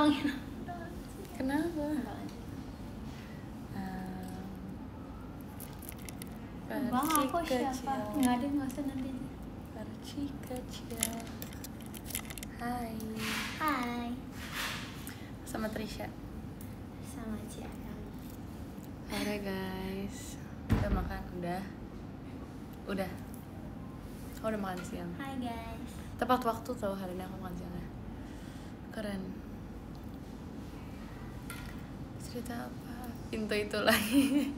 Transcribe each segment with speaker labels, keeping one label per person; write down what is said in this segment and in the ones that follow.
Speaker 1: tolongin.
Speaker 2: Kenapa?
Speaker 1: Bang, aku siapa? Nggak ada, nggak usah nanti.
Speaker 2: Perci kecil. Hai.
Speaker 1: Hai.
Speaker 2: Sama Trisha.
Speaker 1: Sama Ciara.
Speaker 2: Hai guys. Udah makan? Udah. Aku udah makan siang.
Speaker 1: Hai guys.
Speaker 2: Tepat waktu tau hari ini aku makan siangnya. Keren. Cerita apa? Pintu itu lagi.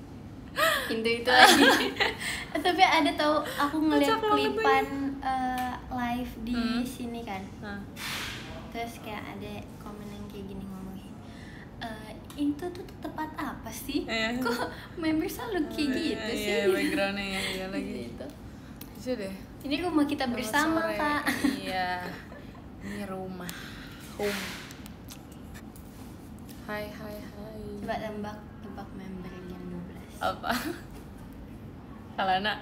Speaker 1: Tapi ada tahu aku ngeliat
Speaker 2: Kocak banget
Speaker 1: klipan live di sini kan.
Speaker 2: Nah.
Speaker 1: Terus kayak ada komen yang kayak gini ngomongin, itu tuh tempat apa sih? Kok member selalu kayak gitu sih?
Speaker 2: Iya, backgroundnya ya, iya lagi.
Speaker 1: Gitu.
Speaker 2: Bisa deh.
Speaker 1: Ini rumah kita
Speaker 2: Selamat
Speaker 1: bersama
Speaker 2: sore.
Speaker 1: Kak.
Speaker 2: Iya. Ini rumah. Home. Hai.
Speaker 1: Coba tebak member Gen 12.
Speaker 2: Apa? Kalana.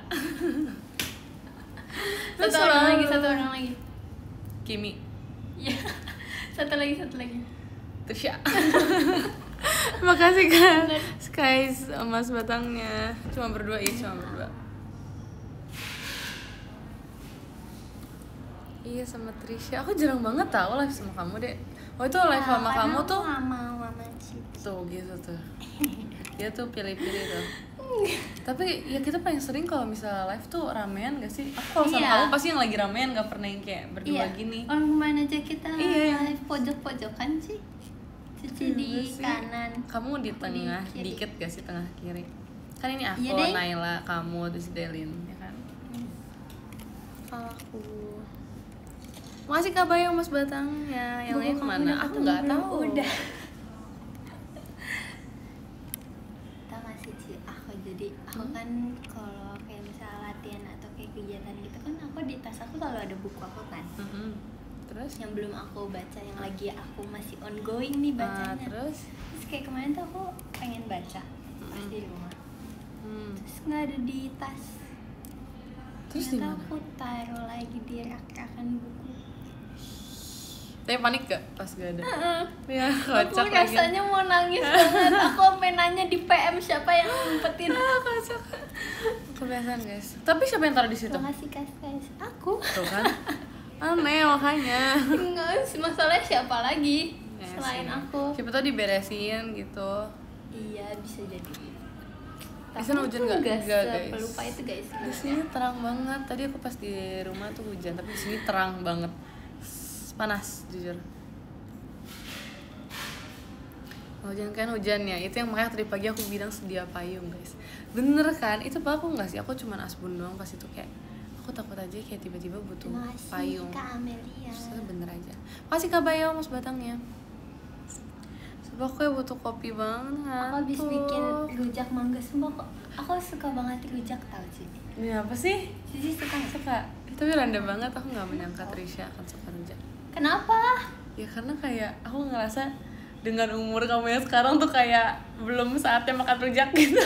Speaker 1: Satu orang lagi.
Speaker 2: Kimi.
Speaker 1: Iya. Satu lagi.
Speaker 2: Trisha. Makasih kan Skies emas batangnya. Cuma berdua. Iya sama Trisha. Aku jarang banget tahu live sama kamu deh. Oh itu live sama kamu tuh.
Speaker 1: Mama sih.
Speaker 2: Tuh gitu tuh. Dia tuh pilih-pilih tuh. Tapi ya kita paling sering kalau misalnya live tuh ramean gak sih? Aku kalau sama kamu pasti yang lagi ramean, gak pernah yang kayak berdua gini.
Speaker 1: Orang kemana aja kita
Speaker 2: Iya.
Speaker 1: live pojok-pojokan sih. Cici di kanan.
Speaker 2: Kamu di tengah dikit gak sih, tengah kiri? Kan ini aku,
Speaker 1: Iya,
Speaker 2: Naila, kamu, terus Delin, ya kan? Aku. Makasih Kak Bayang Mas Batangnya. Yang lain kemana? Aku nggak tahu.
Speaker 1: Udah. Tahu nggak sih Ci? Aku kan kalau kayak misalnya latihan atau kayak kegiatan gitu kan, aku di tas aku selalu ada buku aku kan.
Speaker 2: Terus?
Speaker 1: Yang belum aku baca, yang lagi aku masih ongoing nih bacanya.
Speaker 2: Terus
Speaker 1: Kayak kemarin tuh aku pengen baca pas di rumah. Terus nggak ada di tas.
Speaker 2: Terus di mana?
Speaker 1: Aku taruh lagi di rak-rakan buku.
Speaker 2: Tapi panik gak pas gak ada? Ya,
Speaker 1: Aku
Speaker 2: kocak lagi.
Speaker 1: rasanya mau nangis banget. Aku sampai nanya di PM siapa yang ngumpetin.
Speaker 2: Kocak. Kebiasaan guys. Tapi siapa yang taruh di situ?
Speaker 1: Makasih guys. Aku.
Speaker 2: Tuh kan? Aneh makanya.
Speaker 1: Enggak, masalahnya siapa lagi
Speaker 2: Ya
Speaker 1: selain
Speaker 2: sih.
Speaker 1: aku?
Speaker 2: Siapa tau diberesin gitu.
Speaker 1: Iya, bisa jadi.
Speaker 2: Di sana hujan nggak?
Speaker 1: Enggak
Speaker 2: Guys.
Speaker 1: pelupa itu guys.
Speaker 2: Di sini terang banget. Tadi aku pas di rumah tuh hujan, tapi di sini terang banget. Panas jujur. Hujan kan hujan ya. Itu yang makanya tadi pagi aku bilang sedia payung guys. Bener kan? Itu apa aku nggak sih? Aku cuma asbun doang pas itu kayak. Aku takut aja kayak tiba-tiba butuh payung.
Speaker 1: Kak Amelia.
Speaker 2: Terus bener aja. Makasih Kak Bayo Mas Batangnya. Sebab aku ya butuh kopi banget.
Speaker 1: Aku habis bikin rujak mangga sumpah kok. Aku suka banget rujak tau sih.
Speaker 2: Ini apa sih?
Speaker 1: Cici suka nggak?
Speaker 2: Suka. Tapi random banget, aku nggak menyangka Trisha akan suka rujak.
Speaker 1: Kenapa?
Speaker 2: Ya karena kayak aku ngerasa dengan umur kamu yang sekarang tuh kayak belum saatnya makan rujak gitu.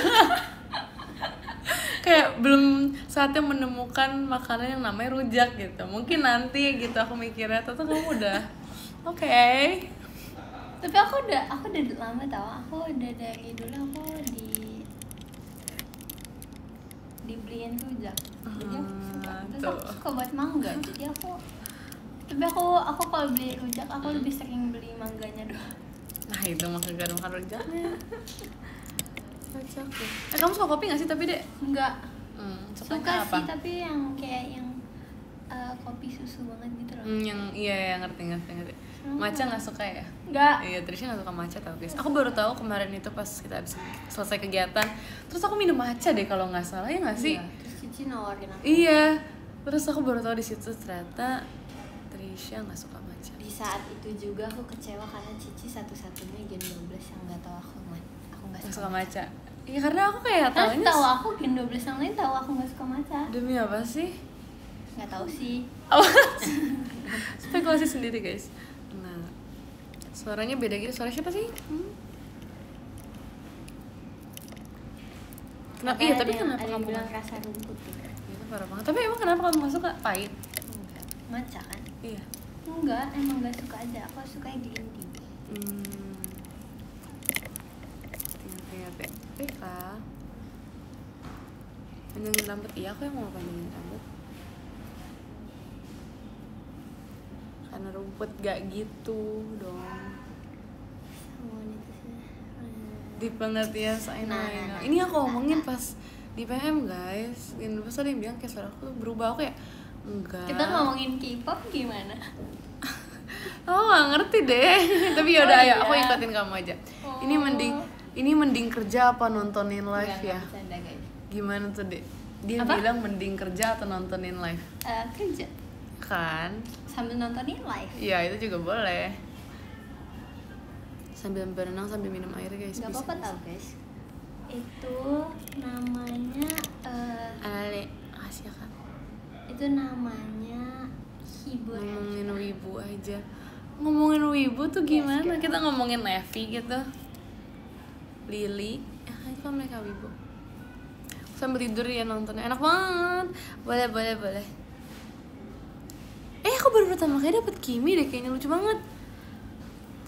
Speaker 2: Kayak belum saatnya menemukan makanan yang namanya rujak gitu. Mungkin nanti gitu aku mikirnya, tuh kamu udah oke.
Speaker 1: Tapi aku udah lama tau. Aku udah dari dulu aku dibeliin rujak. Jadi aku suka. Terus aku suka buat mangga. Jadi tapi aku kalau beli rujak aku lebih sering beli mangganya doang.
Speaker 2: Nah itu mah kagak makan rujaknya. Kocak. Kamu suka kopi nggak sih tapi dek?
Speaker 1: Enggak.
Speaker 2: Suka
Speaker 1: Suka
Speaker 2: apa?
Speaker 1: sih tapi yang kayak yang kopi susu banget gitu loh.
Speaker 2: Yang iya ngerti. Maca nggak suka ya?
Speaker 1: Enggak.
Speaker 2: Iya, Trisha nggak suka matcha tau guys. Aku baru tahu kemarin itu pas kita habis selesai kegiatan. Terus aku minum matcha deh kalau nggak salah ya nggak sih?
Speaker 1: Iya, terus Cici nawarin aku.
Speaker 2: Iya. Terus aku baru tahu di situ ternyata Trisha nggak suka matcha.
Speaker 1: Di saat itu juga aku kecewa karena Cici satu-satunya Gen 12 yang nggak tahu aku nggak
Speaker 2: Nggak
Speaker 1: suka
Speaker 2: suka matcha. Iya karena aku kayak
Speaker 1: Terus
Speaker 2: taunya
Speaker 1: tahu aku Gen 12 yang lain tahu aku nggak suka matcha.
Speaker 2: demi apa sih?
Speaker 1: Nggak tahu sih.
Speaker 2: Spekulasi sendiri guys. Nah, suaranya beda gitu. Suara siapa sih? Kenapa? Iya tapi kenapa
Speaker 1: ada
Speaker 2: kamu
Speaker 1: yang bilang rasa rumput gitu.
Speaker 2: Itu parah banget. Tapi emang kenapa kamu nggak suka? Pahit.
Speaker 1: Enggak. Matcha kan?
Speaker 2: Iya.
Speaker 1: Enggak, emang nggak suka aja. Aku suka green tea.
Speaker 2: panjangin rambut, iya aku yang mau panjangin rambut. Karena rumput gak gitu dong. Di pengertian saya ini aku ngomongin pas di PM guys, dan pas ada yang bilang kayak suara aku tuh berubah, aku kayak enggak.
Speaker 1: Kita ngomongin K-pop gimana?
Speaker 2: Oh gak ngerti deh. Tapi yaudah ayo,
Speaker 1: iya.
Speaker 2: aku ikutin kamu aja. Ini mending kerja apa nontonin live ya?
Speaker 1: Bercanda, guys.
Speaker 2: Gimana tuh deh? Dia
Speaker 1: Apa?
Speaker 2: bilang mending kerja atau nontonin live
Speaker 1: Kerja
Speaker 2: kan?
Speaker 1: sambil nontonin live.
Speaker 2: Iya itu juga boleh. Sambil berenang sambil minum air guys.
Speaker 1: Gak
Speaker 2: bisa,
Speaker 1: apa-apa
Speaker 2: bisa.
Speaker 1: tau guys. Itu namanya
Speaker 2: Ale, kasih ya kak.
Speaker 1: itu namanya hibur.
Speaker 2: Ngomongin wibu aja. Ngomongin wibu tuh gimana?
Speaker 1: Yes,
Speaker 2: Kita ngomongin Levi gitu. Lily, itu kan mereka wibu. Sambil tidur ya nonton, enak banget. Boleh. Aku baru pertama kali dapet Kimi deh, kayaknya lucu banget.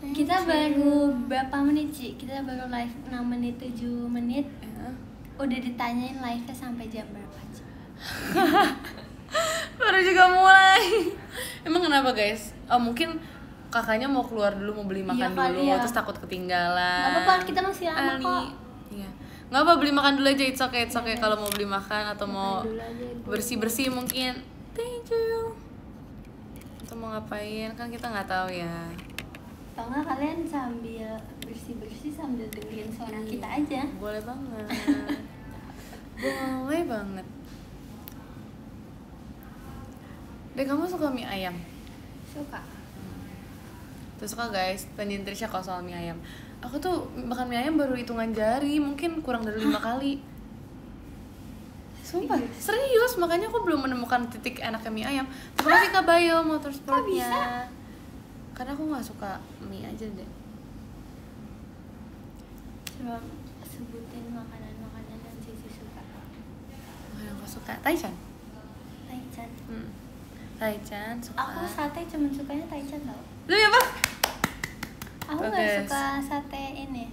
Speaker 1: Kita baru berapa menit sih? Kita baru live 6 menit 7 menit.
Speaker 2: Ya.
Speaker 1: Udah ditanyain live-nya sampai jam berapa sih?
Speaker 2: Baru juga mulai. Emang kenapa guys? Oh mungkin kakaknya mau keluar dulu, mau beli makan
Speaker 1: kali
Speaker 2: dulu,
Speaker 1: ya.
Speaker 2: terus takut ketinggalan.
Speaker 1: Gak apa-apa, kita masih lama kok.
Speaker 2: Iya. Nggak apa, beli makan dulu aja, it's okay. Kalau mau beli makan atau mau
Speaker 1: dulu aja, Bu.
Speaker 2: bersih mungkin. Thank you. Atau mau ngapain kan kita nggak tahu ya.
Speaker 1: Atau nggak kalian sambil bersih-bersih sambil dengerin suara kita aja.
Speaker 2: Boleh banget. Boleh banget. Deh, kamu suka mie ayam?
Speaker 1: Suka.
Speaker 2: Terus suka guys, tanyain Trisha kalau soal mie ayam. Aku tuh makan mie ayam baru hitungan jari, mungkin kurang dari 5 kali. Sumpah, serius, makanya aku belum menemukan titik enaknya mie ayam. Terima kasih Kak Bayo, motorsportnya.
Speaker 1: Kok bisa?
Speaker 2: Karena aku gak suka mie aja deh.
Speaker 1: Coba sebutin makanan-makanan yang Cici suka.
Speaker 2: Yang aku suka, Taichan.
Speaker 1: Taichan.
Speaker 2: Taichan suka.
Speaker 1: Aku sate cuma sukanya Taichan tau.
Speaker 2: Lu apa?
Speaker 1: Aku
Speaker 2: Oke.
Speaker 1: nggak suka sate ini.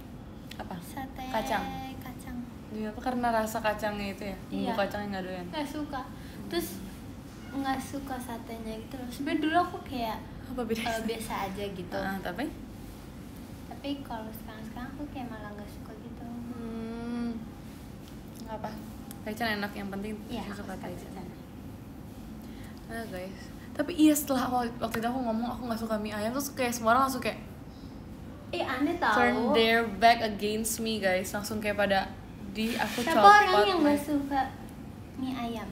Speaker 2: Apa?
Speaker 1: Sate
Speaker 2: Kacang.
Speaker 1: Kacang.
Speaker 2: Iya, apa karena rasa kacangnya itu ya? Bumbu
Speaker 1: Iya.
Speaker 2: kacangnya nggak doyan.
Speaker 1: Nggak suka. Terus nggak suka satenya gitu loh. Sebenarnya dulu aku kayak
Speaker 2: Apa bedanya?
Speaker 1: biasa aja gitu.
Speaker 2: Tapi?
Speaker 1: Tapi kalau sekarang aku kayak malah nggak suka gitu.
Speaker 2: Nggak apa? Taichan enak, yang penting
Speaker 1: Iya,
Speaker 2: saya suka
Speaker 1: aku suka
Speaker 2: Taichan.
Speaker 1: Taichan.
Speaker 2: Nah guys, tapi iya setelah waktu itu aku ngomong aku nggak suka mie ayam, terus kayak semua orang langsung kayak
Speaker 1: Aneh tau.
Speaker 2: turn their back against me guys, langsung kayak pada aku
Speaker 1: Siapa
Speaker 2: copot.
Speaker 1: orang yang nggak suka mie ayam?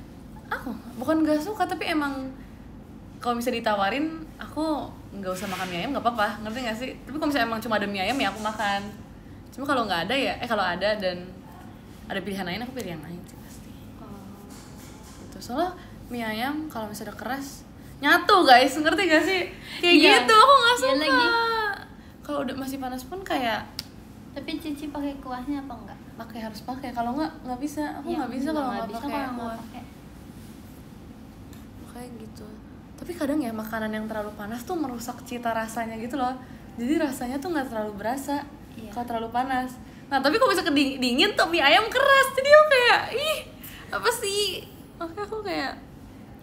Speaker 2: Aku bukan nggak suka, tapi emang kalau bisa ditawarin aku nggak usah makan mie ayam nggak apa-apa, ngerti nggak sih? Tapi kalau misalnya emang cuma ada mie ayam ya aku makan. Cuma kalau nggak ada ya, kalau ada dan ada pilihan lain aku pilih yang lain sih pasti. Gitu. Soalnya mie ayam kalau misalnya udah keras nyatu guys, ngerti gak sih? Kayak
Speaker 1: Iya.
Speaker 2: gitu aku nggak
Speaker 1: Iya
Speaker 2: suka.
Speaker 1: lagi.
Speaker 2: Kalau udah masih panas pun kayak
Speaker 1: Tapi Cici pakai kuahnya apa enggak?
Speaker 2: harus pakai, kalau nggak bisa. Aku
Speaker 1: Iya,
Speaker 2: nggak bisa kalau nggak pakai
Speaker 1: kalau nggak
Speaker 2: kuah.
Speaker 1: pakai.
Speaker 2: Kayak gitu. Tapi kadang ya makanan yang terlalu panas tuh merusak cita rasanya gitu loh. Jadi rasanya tuh nggak terlalu berasa
Speaker 1: Iya.
Speaker 2: kalau terlalu panas. Nah tapi kalau bisa dingin tuh mie ayam keras, jadi aku kayak ih apa sih? Makanya aku kayak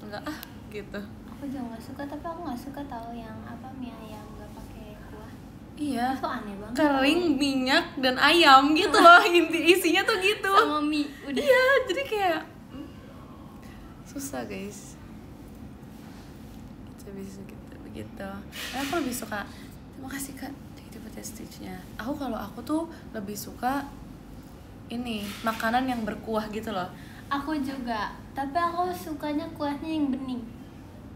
Speaker 2: enggak gitu.
Speaker 1: Aku juga nggak suka, tapi aku nggak suka tahu yang apa mie ayam nggak pakai kuah.
Speaker 2: Iya.
Speaker 1: Itu aneh banget.
Speaker 2: Kering, minyak dan ayam gitu loh, isinya tuh gitu.
Speaker 1: Sama mie udah.
Speaker 2: Iya, jadi kayak susah guys. Itu bisa gitu begitu. Aku lebih suka. Terima kasih Kak. Tiba-tiba stitch-nya. Kalau aku tuh lebih suka ini makanan yang berkuah gitu loh.
Speaker 1: Aku juga, tapi aku sukanya kuahnya yang bening.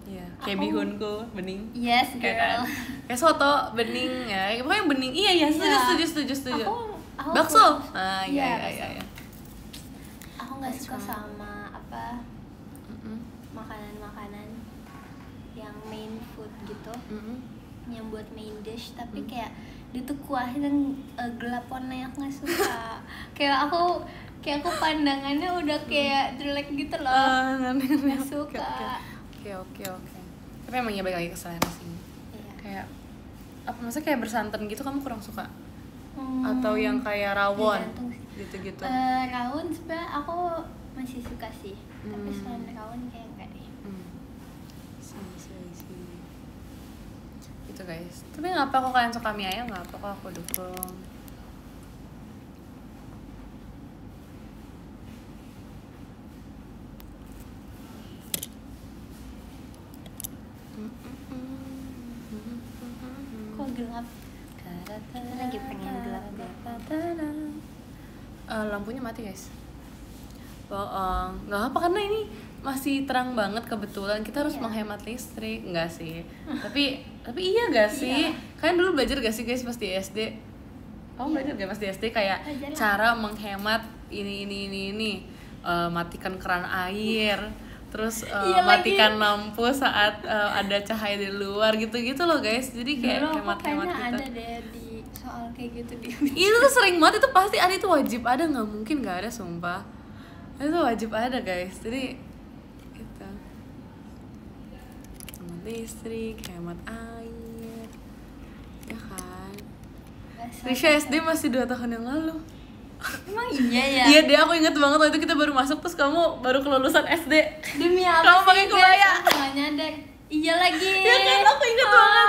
Speaker 2: Iya, kayak
Speaker 1: Aku-
Speaker 2: bihunku bening.
Speaker 1: Yes,
Speaker 2: Kayak kan?
Speaker 1: girl.
Speaker 2: Kayak soto bening ya. Pokoknya bening. Iya, setuju.
Speaker 1: Aku
Speaker 2: Bakso.
Speaker 1: Iya,
Speaker 2: Iya.
Speaker 1: Aku nggak suka
Speaker 2: Bakso.
Speaker 1: sama apa
Speaker 2: Mm-mm.
Speaker 1: makanan-makanan yang main food gitu,
Speaker 2: Mm-mm.
Speaker 1: yang buat main dish, tapi kayak dia tuh kuahnya dan gelap warnanya aku nggak suka. kayak aku pandangannya udah kayak jelek gitu loh. Nggak suka.
Speaker 2: Oke. Tapi emang ya balik lagi ke selera sih.
Speaker 1: Iya.
Speaker 2: Kayak apa maksudnya kayak bersantan gitu kamu kurang suka?
Speaker 1: Hmm,
Speaker 2: Atau yang kayak rawon
Speaker 1: tergantung sih.
Speaker 2: gitu-gitu.
Speaker 1: Rawon sebenarnya aku masih suka sih, tapi selain kawan kayak enggak deh.
Speaker 2: Sih. Itu guys. Tapi nggak apa kok kalian suka mie ayam, nggak apa kok aku dukung.
Speaker 1: Kok gelap? Lagi pengen gelap.
Speaker 2: Lampunya mati guys. Bohong, nggak apa karena ini masih terang banget kebetulan, kita harus menghemat listrik. Enggak sih, tapi iya gak sih? Kalian dulu belajar gak sih guys pas di SD? Kamu belajar gak pas di SD kayak cara menghemat ini matikan keran air, terus matikan lampu saat ada cahaya di luar gitu loh guys. Jadi kayak hemat-hemat gitu.
Speaker 1: Ada deh di soal kayak gitu di
Speaker 2: itu tuh sering banget, itu pasti ada, itu wajib ada, nggak mungkin nggak ada, sumpah itu wajib ada guys. Jadi gitu, hemat listrik, hemat air, ya kan. Risha SD masih 2 tahun yang lalu.
Speaker 1: Emang iya ya?
Speaker 2: Iya deh, aku inget banget waktu itu kita baru masuk, terus kamu baru kelulusan SD.
Speaker 1: Demi apa
Speaker 2: kamu
Speaker 1: sih?
Speaker 2: pakai kebaya.
Speaker 1: Nggak nyadar. Iya lagi.
Speaker 2: Ya kan, aku inget banget.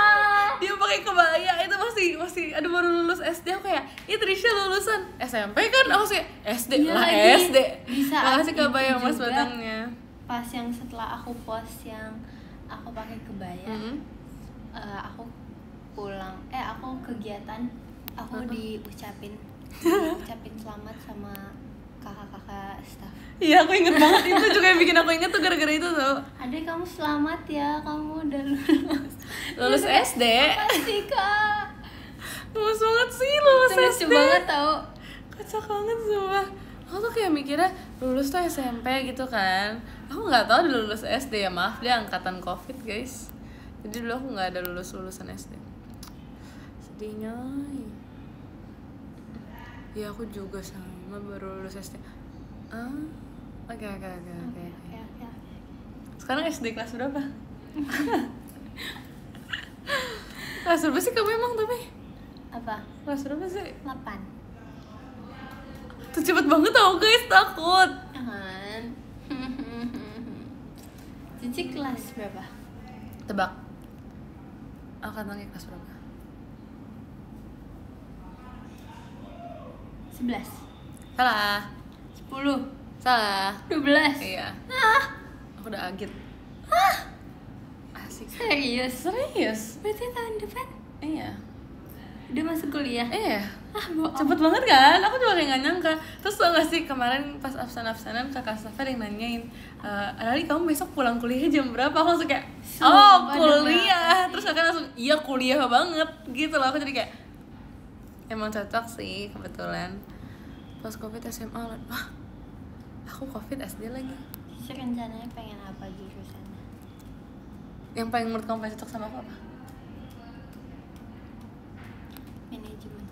Speaker 2: Dia pakai kebaya, itu masih aduh baru lulus SD. Aku kayak, itu Risha lulusan SMP kan? Aku sih SD lah lagi. SD.
Speaker 1: Bisa.
Speaker 2: Makasih kebaya mas batangnya.
Speaker 1: Pas yang setelah aku post yang aku pakai kebaya, aku pulang, aku kegiatan, aku diucapin selamat sama kakak-kakak staff.
Speaker 2: Iya, aku inget banget. Itu juga yang bikin aku inget tuh gara-gara itu tuh.
Speaker 1: Adek, kamu selamat ya, kamu udah
Speaker 2: lulus SD.
Speaker 1: Makasih kak.
Speaker 2: Lulus banget sih, lulus SD.
Speaker 1: Lucu banget tau.
Speaker 2: Kocak banget sumpah. Aku tuh kayak mikirnya lulus tuh SMP gitu kan. Aku nggak tahu udah lulus SD, ya maaf dia angkatan COVID guys. Jadi dulu aku nggak ada lulusan SD. Sedihnya. Ya aku juga sama, baru lulus SD. Oke. Sekarang SD kelas berapa? Kelas berapa sih kamu emang tapi?
Speaker 1: Apa?
Speaker 2: Kelas berapa sih?
Speaker 1: 8.
Speaker 2: Tuh cepet banget tau guys, takut.
Speaker 1: Cici kelas berapa?
Speaker 2: Tebak. Angkatannya kelas berapa?
Speaker 1: 11.
Speaker 2: Salah.
Speaker 1: 10.
Speaker 2: Salah.
Speaker 1: 12.
Speaker 2: Iya. Aku udah agit. Asik. Serius?
Speaker 1: Berarti tahun depan?
Speaker 2: Iya.
Speaker 1: Udah masuk kuliah?
Speaker 2: Iya.
Speaker 1: Bohong.
Speaker 2: Cepet banget kan? Aku juga kayak gak nyangka. Terus tau gak sih kemarin pas absen-absenan kakak Safa yang nanyain, Lali kamu besok pulang kuliahnya jam berapa? Aku langsung kayak, kuliah. Terus kakak langsung, iya kuliah banget gitu loh. Aku jadi kayak, emang cocok sih kebetulan. Pas COVID SMA, aku COVID SD lagi.
Speaker 1: Cici rencananya pengen apa jurusannya?
Speaker 2: Yang paling menurut kamu paling cocok sama aku apa?
Speaker 1: Manajemen.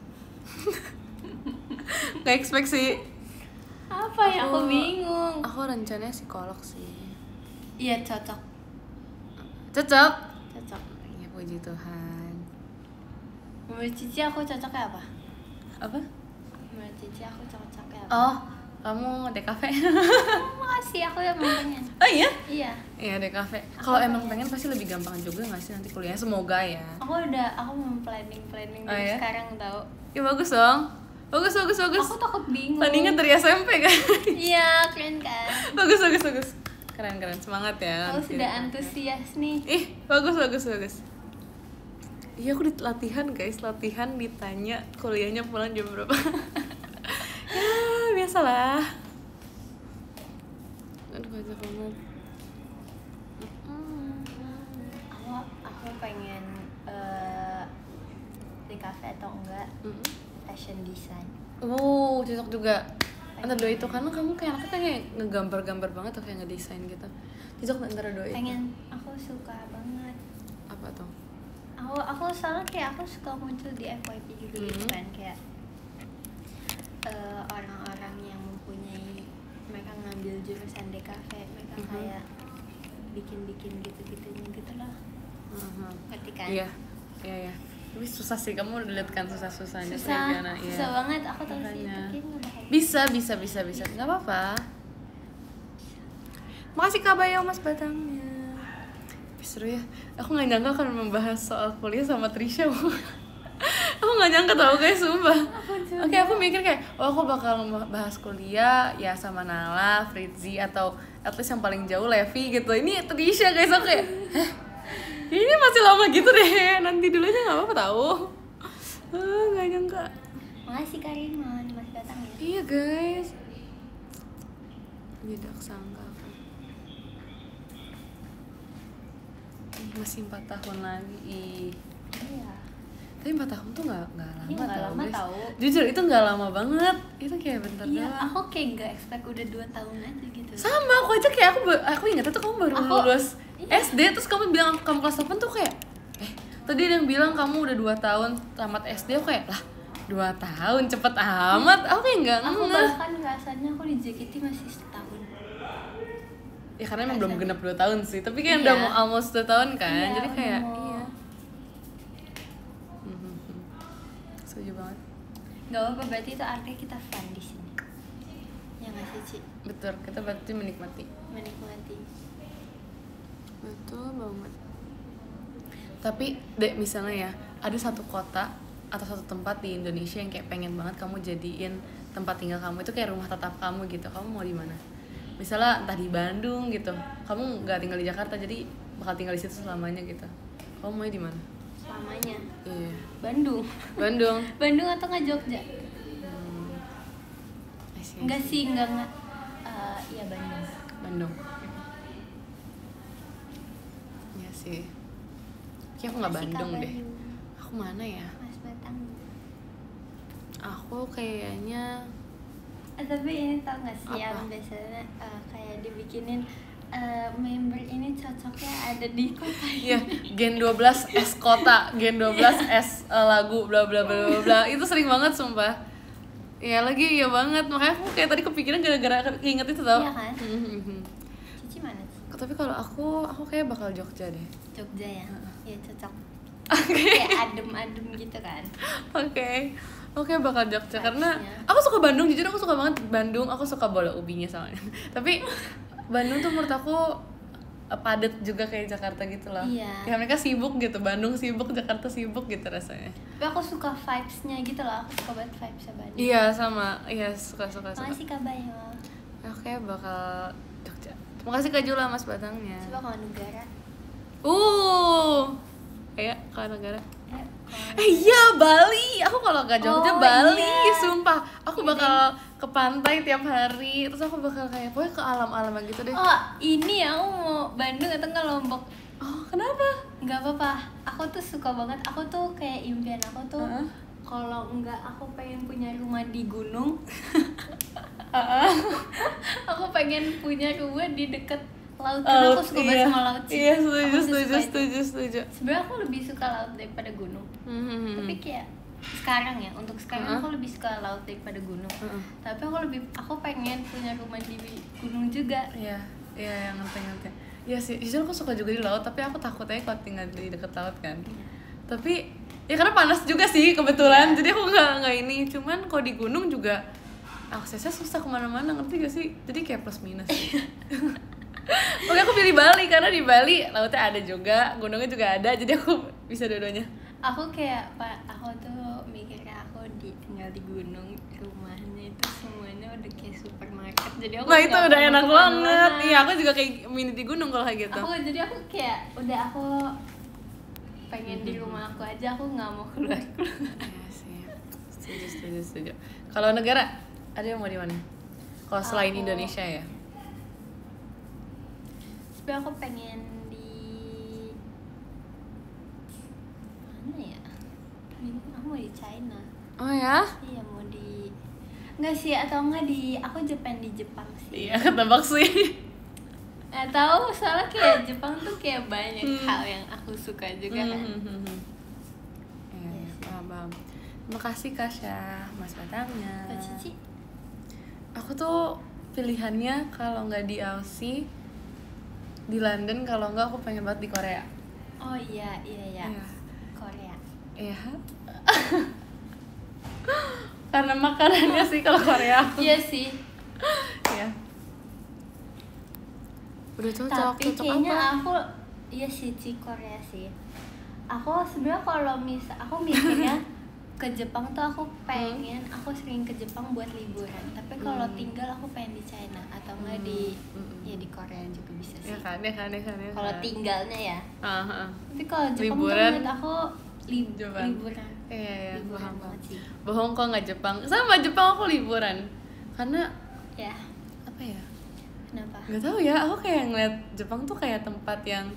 Speaker 2: Gak expect sih.
Speaker 1: Apa ya, aku bingung.
Speaker 2: Aku rencananya psikolog sih.
Speaker 1: Iya cocok.
Speaker 2: Cocok?
Speaker 1: Cocok.
Speaker 2: Ya puji Tuhan.
Speaker 1: Menurut Cici aku cocoknya apa?
Speaker 2: Apa?
Speaker 1: Menurut Cici aku cocoknya apa?
Speaker 2: Oh, kamu DKV.
Speaker 1: Makasih, aku yang mau pengen.
Speaker 2: Oh iya?
Speaker 1: Iya.
Speaker 2: Iya DKV. Kalau emang pengen pasti lebih gampang juga nggak sih nanti kuliahnya, semoga ya.
Speaker 1: Aku mau planning dari
Speaker 2: ya?
Speaker 1: sekarang tau.
Speaker 2: Ya bagus dong. Bagus.
Speaker 1: Aku takut bingung.
Speaker 2: Planningnya dari SMP kan?
Speaker 1: Iya, keren kan?
Speaker 2: Bagus. Keren. Semangat ya.
Speaker 1: Aku sudah antusias nih.
Speaker 2: Ih, bagus. Iya, aku di latihan guys, ditanya kuliahnya pulang jam berapa. Ya, biasalah. Aduh, kocak banget.
Speaker 1: Aku pengen di cafe atau enggak fashion design.
Speaker 2: Cocok juga. Antara dua itu, karena kamu kayak anaknya kayak ngegambar-gambar banget atau kayak ngedesain gitu. Cocok antara dua itu.
Speaker 1: Aku suka banget.
Speaker 2: Apa tuh?
Speaker 1: Aku soalnya kayak aku suka muncul di FYP juga gitu kan, kayak orang-orang yang mempunyai, mereka ngambil jurusan DKV, mereka kayak bikin gitu-gitunya gitu loh. Ngerti kan?
Speaker 2: Iya. Tapi susah sih, kamu udah lihat kan susah-susahnya.
Speaker 1: Susah banget, aku tahu sih.
Speaker 2: Bisa. Nggak apa-apa. Makasih Kak Bayo Mas Batangnya. Seru ya. Aku nggak nyangka akan membahas soal kuliah sama Trisha. Aku nggak nyangka tau guys, sumpah. Oke, aku mikir kayak, aku bakal bahas kuliah ya sama Nala, Fritzi, atau at least yang paling jauh Levi gitu. Ini Trisha guys, aku kayak, ini masih lama gitu deh. Nanti dulu aja nggak apa-apa tahu. Nggak nyangka.
Speaker 1: Makasih Karima, Mas Batang ya.
Speaker 2: Iya guys. Tidak sangka. Masih 4 tahun lagi.
Speaker 1: Iya.
Speaker 2: Tapi 4 tahun tuh nggak lama,
Speaker 1: Iya, nggak lama
Speaker 2: guys.
Speaker 1: tahu.
Speaker 2: Jujur itu nggak lama banget. Itu kayak bentar
Speaker 1: Iya,
Speaker 2: doang.
Speaker 1: aku kayak nggak expect udah 2 tahun aja gitu.
Speaker 2: Sama, aku aja kayak aku ingat tuh kamu baru lulus SD, terus kamu bilang kamu kelas 8 tuh kayak tadi ada yang bilang kamu udah 2 tahun tamat SD. Aku kayak, lah 2 tahun cepet amat. Aku kayak nggak
Speaker 1: Aku
Speaker 2: ngeh.
Speaker 1: bahkan rasanya aku di JKT masih setahun.
Speaker 2: Ya karena emang belum genap 2 tahun sih, tapi kayak
Speaker 1: Iya.
Speaker 2: udah mau almost 2 tahun kan.
Speaker 1: Iya,
Speaker 2: Jadi
Speaker 1: udah
Speaker 2: kayak
Speaker 1: mau.
Speaker 2: iya. Setuju banget.
Speaker 1: Gak apa-apa, berarti itu artinya kita fun di sini. Ya nggak sih, Ci?
Speaker 2: Betul, kita berarti menikmati.
Speaker 1: Menikmati.
Speaker 2: Betul banget. Tapi dek, misalnya ya, ada satu kota atau satu tempat di Indonesia yang kayak pengen banget kamu jadiin tempat tinggal kamu, itu kayak rumah tetap kamu gitu. Kamu mau di mana? Misalnya entah di Bandung gitu. Kamu nggak tinggal di Jakarta, jadi bakal tinggal di situ selamanya gitu. Kamu mau di mana?
Speaker 1: Selamanya.
Speaker 2: Iya.
Speaker 1: Bandung.
Speaker 2: Bandung.
Speaker 1: Bandung atau nggak Jogja?
Speaker 2: I see.
Speaker 1: Enggak sih, enggak. Iya Bandung.
Speaker 2: Bandung. Iya sih. Kayak aku nggak
Speaker 1: Masih
Speaker 2: Bandung
Speaker 1: kabar
Speaker 2: deh.
Speaker 1: yuk,
Speaker 2: Aku mana ya?
Speaker 1: Mas Batang.
Speaker 2: Aku kayaknya
Speaker 1: Tapi ini tau gak sih
Speaker 2: Apa?
Speaker 1: yang biasanya kayak dibikinin member ini cocoknya ada di kota ini.
Speaker 2: Iya, Gen 12 S kota, Gen 12 S lagu bla bla bla bla bla. Itu sering banget sumpah. Ya lagi ya banget. Makanya aku kayak tadi kepikiran gara-gara inget itu tau.
Speaker 1: Iya kan? Cici mana sih?
Speaker 2: Tapi kalau aku kayak bakal Jogja deh.
Speaker 1: Jogja ya? Iya cocok.
Speaker 2: Oke.
Speaker 1: Kayak adem-adem gitu kan.
Speaker 2: Oke, bakal Jogja karena
Speaker 1: Vibes-nya.
Speaker 2: aku suka Bandung, jujur aku suka banget Bandung. Aku suka bola ubinya soalnya. Tapi Bandung tuh menurut aku padat juga kayak Jakarta gitu loh.
Speaker 1: Iya.
Speaker 2: Ya mereka sibuk gitu, Bandung sibuk, Jakarta sibuk gitu rasanya.
Speaker 1: Tapi aku suka vibes-nya gitu loh. Aku suka banget vibes-nya Bandung.
Speaker 2: Iya sama, iya suka.
Speaker 1: Makasih Kak Bayo.
Speaker 2: Oke, bakal Jogja. Makasih Kak Jula Mas Batangnya.
Speaker 1: Coba kalau negara.
Speaker 2: Kayak ke negara.
Speaker 1: Kalau
Speaker 2: Iya Bali. Aku kalau ke Jogja
Speaker 1: Oh,
Speaker 2: Bali,
Speaker 1: iya.
Speaker 2: sumpah. Aku
Speaker 1: Iya
Speaker 2: bakal ke pantai tiap hari. Terus aku bakal kayak pokoknya ke alam-alam gitu deh.
Speaker 1: Oh, ini aku mau Bandung atau enggak Lombok.
Speaker 2: Oh, kenapa?
Speaker 1: Nggak apa-apa. Aku tuh suka banget. Aku tuh kayak impian aku tuh
Speaker 2: Heeh.
Speaker 1: kalau enggak aku pengen punya rumah di gunung. Aku pengen punya rumah di deket laut karena aku suka banget sama laut sih.
Speaker 2: Iya,
Speaker 1: Aku tuh suka itu.
Speaker 2: setuju.
Speaker 1: Sebenarnya aku lebih suka laut daripada gunung. Tapi kayak sekarang ya, untuk sekarang aku lebih suka laut daripada gunung. Tapi aku pengen punya rumah di gunung juga.
Speaker 2: Iya, yang ngerti. Iya sih, jujur aku suka juga di laut, tapi aku takut aja kalau tinggal di deket laut kan. Tapi ya karena panas juga sih kebetulan, jadi aku nggak ini. Cuman kalau di gunung juga aksesnya susah kemana-mana, ngerti gak sih? Jadi kayak plus minus. Oke, aku pilih Bali karena di Bali lautnya ada juga, gunungnya juga ada, jadi aku bisa dua-duanya.
Speaker 1: Aku kayak aku tuh mikirnya aku tinggal di gunung, rumahnya itu semuanya udah kayak supermarket, jadi aku
Speaker 2: Nah itu
Speaker 1: nggak
Speaker 2: udah
Speaker 1: perlu
Speaker 2: enak
Speaker 1: kemana-mana.
Speaker 2: banget. Iya, aku juga kayak mini di gunung kalau kayak gitu.
Speaker 1: Jadi aku kayak aku pengen di rumah aku aja, aku nggak mau keluar.
Speaker 2: Iya sih, setuju. Kalau negara ada yang mau di mana? Kalau selain Indonesia ya?
Speaker 1: Sebenernya aku pengen di mana ya? Aku mau di China.
Speaker 2: Oh ya?
Speaker 1: Iya mau di nggak sih, atau enggak aku di Jepang sih.
Speaker 2: Iya, ketebak sih.
Speaker 1: Nggak tahu, soalnya kayak Jepang tuh kayak banyak hal yang aku suka juga kan.
Speaker 2: Iya, paham. Makasih Kasya, Mas Batangnya.
Speaker 1: Kak Cici?
Speaker 2: Aku tuh pilihannya kalau nggak di Aussie, di London, kalau nggak aku pengen banget di Korea.
Speaker 1: Oh iya.
Speaker 2: Iya.
Speaker 1: Korea.
Speaker 2: Iya. Karena makanannya sih kalau Korea.
Speaker 1: Iya sih.
Speaker 2: Iya. Udah cocok.
Speaker 1: Tapi
Speaker 2: cocok
Speaker 1: kayaknya
Speaker 2: apa?
Speaker 1: aku iya sih Korea sih. Aku sebenarnya kalau aku mikirnya ke Jepang tuh aku pengen, aku sering ke Jepang buat liburan. Tapi kalau tinggal aku pengen di China atau enggak ya di Korea juga bisa sih.
Speaker 2: Ya kan.
Speaker 1: Kalau tinggalnya ya.
Speaker 2: Uh-huh.
Speaker 1: Tapi kalau Jepang
Speaker 2: Liburan.
Speaker 1: tuh menurut aku liburan.
Speaker 2: Iya,
Speaker 1: Liburan
Speaker 2: paham.
Speaker 1: banget sih.
Speaker 2: Bohong kok nggak Jepang. Sama Jepang aku liburan. Karena
Speaker 1: Ya,
Speaker 2: apa ya?
Speaker 1: kenapa?
Speaker 2: Nggak tahu ya, aku kayak ngeliat Jepang tuh kayak tempat yang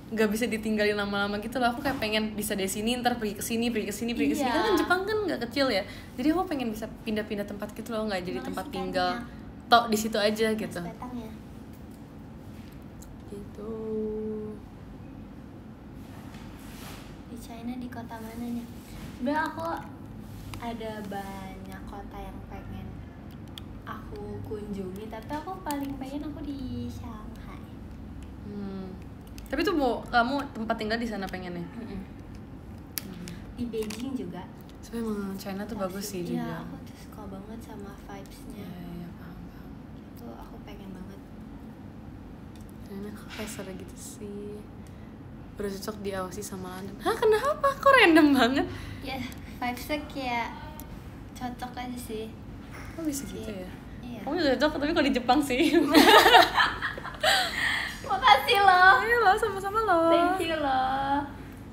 Speaker 2: nggak bisa ditinggalin lama-lama gitu loh. Aku kayak pengen bisa dari sini ntar pergi ke sini
Speaker 1: Iya.
Speaker 2: karena kan Jepang kan nggak kecil ya, jadi aku pengen bisa pindah-pindah tempat gitu loh, nggak jadi tempat
Speaker 1: Makasih
Speaker 2: tinggal
Speaker 1: kan,
Speaker 2: tok di situ aja gitu.
Speaker 1: Batang ya.
Speaker 2: Gitu.
Speaker 1: Di China di kota mananya? Sebenarnya aku ada banyak kota yang pengen aku kunjungi, tapi aku paling pengen aku di Shanghai.
Speaker 2: Tapi tuh kamu tempat tinggal di sana pengennya?
Speaker 1: Di Beijing juga.
Speaker 2: Sebenarnya emang China tuh bagus sih juga.
Speaker 1: Iya, aku tuh suka banget sama vibes-nya.
Speaker 2: Iya, paham.
Speaker 1: Itu aku pengen banget.
Speaker 2: China kayak seru gitu sih. Udah cocok di Aussie sama London. Hah, kenapa? Kok random banget?
Speaker 1: Ya, vibes-nya kayak cocok aja sih.
Speaker 2: Kok bisa gitu ya?
Speaker 1: Iya.
Speaker 2: Kamu juga cocok, tapi kalau di Jepang sih.
Speaker 1: Makasih loh.
Speaker 2: Ayo loh, sama-sama loh.
Speaker 1: Thank you loh.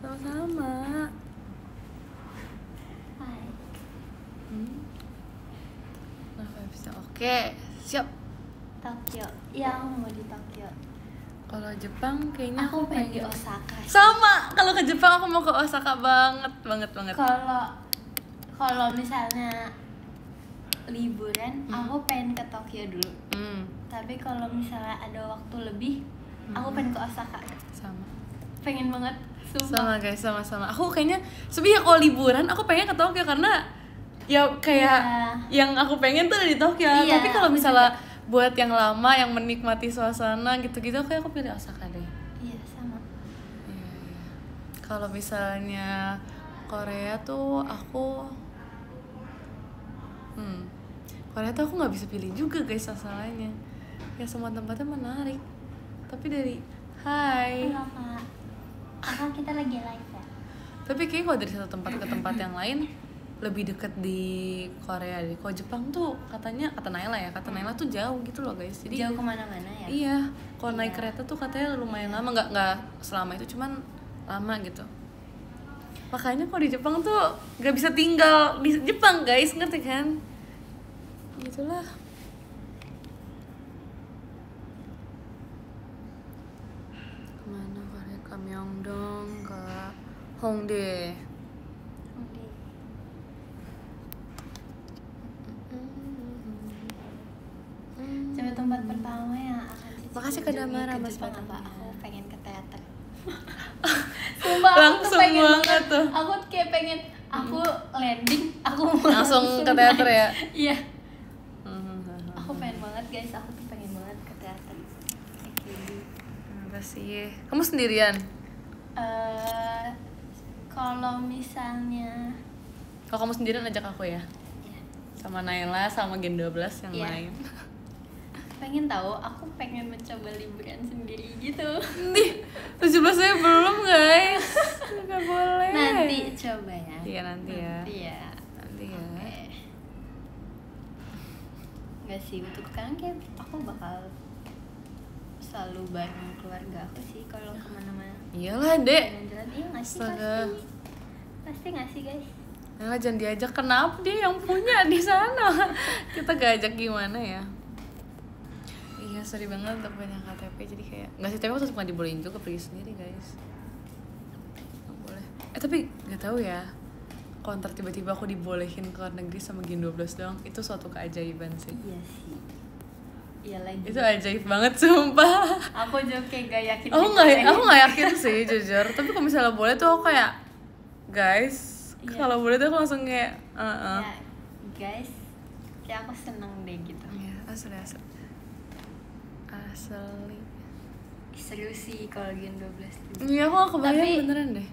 Speaker 2: Sama-sama.
Speaker 1: Hai.
Speaker 2: Nah, vibes-nya oke. Siap.
Speaker 1: Tokyo. Iya, aku mau di Tokyo.
Speaker 2: Kalau Jepang kayaknya
Speaker 1: Aku pengen di Osaka.
Speaker 2: Sama. Kalau ke Jepang aku mau ke Osaka banget.
Speaker 1: Kalau misalnya liburan, aku pengen ke Tokyo dulu. Tapi kalau misalnya ada waktu lebih, aku pengen ke Osaka.
Speaker 2: Sama.
Speaker 1: Pengen banget, sumpah.
Speaker 2: Sama guys, sama-sama. Aku kayaknya sebenarnya kalau liburan aku pengen ke Tokyo karena ya kayak yang aku pengen tuh ada di Tokyo.
Speaker 1: Iya,
Speaker 2: Tapi kalau misalnya buat yang lama yang menikmati suasana gitu-gitu, kayak aku pilih Osaka deh.
Speaker 1: Iya, sama.
Speaker 2: Iya. Kalau misalnya Korea tuh aku Korea tuh aku nggak bisa pilih juga guys masalahnya. Ya semua tempatnya menarik. Tapi dari hai.
Speaker 1: Halo Kak. Kakak kita lagi live ya?
Speaker 2: Tapi kayaknya kalau dari satu tempat ke tempat yang lain lebih deket di Korea deh. Kalau Jepang tuh kata Naila tuh jauh gitu loh guys. Jadi
Speaker 1: Jauh kemana-mana ya?
Speaker 2: iya, kalau naik kereta tuh katanya lumayan lama, nggak selama itu, cuman lama gitu. Makanya kalau di Jepang tuh nggak bisa tinggal di Jepang guys, ngerti kan? Gitulah. Kemana Korea? Ke Myeongdong, ke Hongdae.
Speaker 1: Coba tempat pertama yang akan Cici
Speaker 2: Makasih Kak Damara,
Speaker 1: kunjungi ke
Speaker 2: Mas
Speaker 1: Jepang
Speaker 2: Fatihnya.
Speaker 1: apa? Aku pengen ke teater. Sumpah,
Speaker 2: Langsung
Speaker 1: aku tuh pengen
Speaker 2: banget tuh.
Speaker 1: Aku kayak pengen aku landing, aku mau
Speaker 2: Langsung ke teater
Speaker 1: naik.
Speaker 2: ya?
Speaker 1: Iya. Aku pengen banget guys, aku tuh pengen banget ke teater. Kayak gitu.
Speaker 2: Apa sih? Kamu sendirian?
Speaker 1: Kalau misalnya
Speaker 2: Kalau kamu sendirian ajak aku ya?
Speaker 1: ya,
Speaker 2: Sama Naila, sama Gen 12 yang
Speaker 1: Iya.
Speaker 2: lain.
Speaker 1: pengen tahu, aku pengen mencoba liburan sendiri gitu.
Speaker 2: Nih, 17 saya belum guys. Gak boleh.
Speaker 1: Nanti coba ya.
Speaker 2: Iya nanti ya.
Speaker 1: Iya.
Speaker 2: Nanti ya.
Speaker 1: Enggak sih, untuk sekarang kayak aku bakal selalu bareng keluarga aku sih kalau kemana-mana.
Speaker 2: Iyalah dek.
Speaker 1: Jalan-jalan, iya nggak sih
Speaker 2: Astaga.
Speaker 1: pasti nggak sih guys.
Speaker 2: Nah, jangan diajak, kenapa dia yang punya di sana? Kita gak ajak gimana ya? Iya, sorry banget untuk punya KTP, jadi kayak nggak sih, tapi aku tetap nggak dibolehin juga pergi sendiri guys. Nggak boleh. Tapi nggak tahu ya. Kalau ntar tiba-tiba aku dibolehin ke luar negeri sama Gen 12 doang, itu suatu keajaiban sih.
Speaker 1: Iya sih. Iya lagi.
Speaker 2: Itu ajaib banget sumpah.
Speaker 1: Aku juga kayak gak yakin.
Speaker 2: Aku nggak yakin sih jujur. Tapi kalau misalnya boleh tuh aku kayak guys,
Speaker 1: Iya.
Speaker 2: kalau boleh tuh aku langsung kayak
Speaker 1: Ya, guys, kayak aku seneng deh gitu.
Speaker 2: Iya, asli.
Speaker 1: Seru sih kalau Gen 12 tuh.
Speaker 2: Iya, aku gak kebayang
Speaker 1: Tapi,
Speaker 2: beneran deh.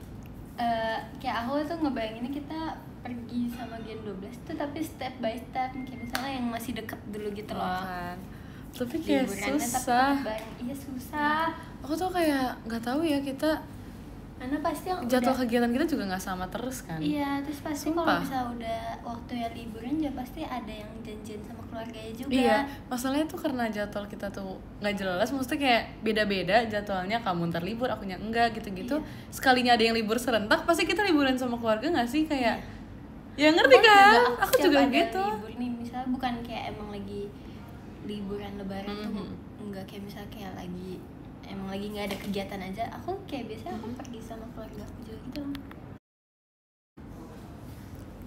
Speaker 1: Kayak aku tuh ngebayanginnya kita pergi sama Gen 12 tuh tapi step by step, kayak misalnya yang masih deket dulu gitu loh.
Speaker 2: Kan. Tapi kayak susah.
Speaker 1: Iya susah.
Speaker 2: Aku tuh kayak nggak tahu ya kita.
Speaker 1: Karena pasti yang
Speaker 2: jadwal kegiatan kita juga nggak sama terus kan.
Speaker 1: Iya, terus pasti kalau misalnya udah waktunya liburan ya pasti ada yang janjian sama keluarganya juga.
Speaker 2: Iya, masalahnya tuh karena jadwal kita tuh nggak jelas, maksudnya kayak beda-beda jadwalnya, kamu ntar libur, akunya enggak gitu-gitu. Iya. Sekalinya ada yang libur serentak, pasti kita liburan sama keluarga nggak sih kayak? Iya. Ya ngerti kan? Aku juga gitu.
Speaker 1: Libur nih, misalnya bukan kayak emang lagi liburan lebaran tuh enggak, kayak misalnya kayak lagi emang lagi nggak ada kegiatan aja, aku kayak biasanya aku pergi sama keluarga aku juga gitu.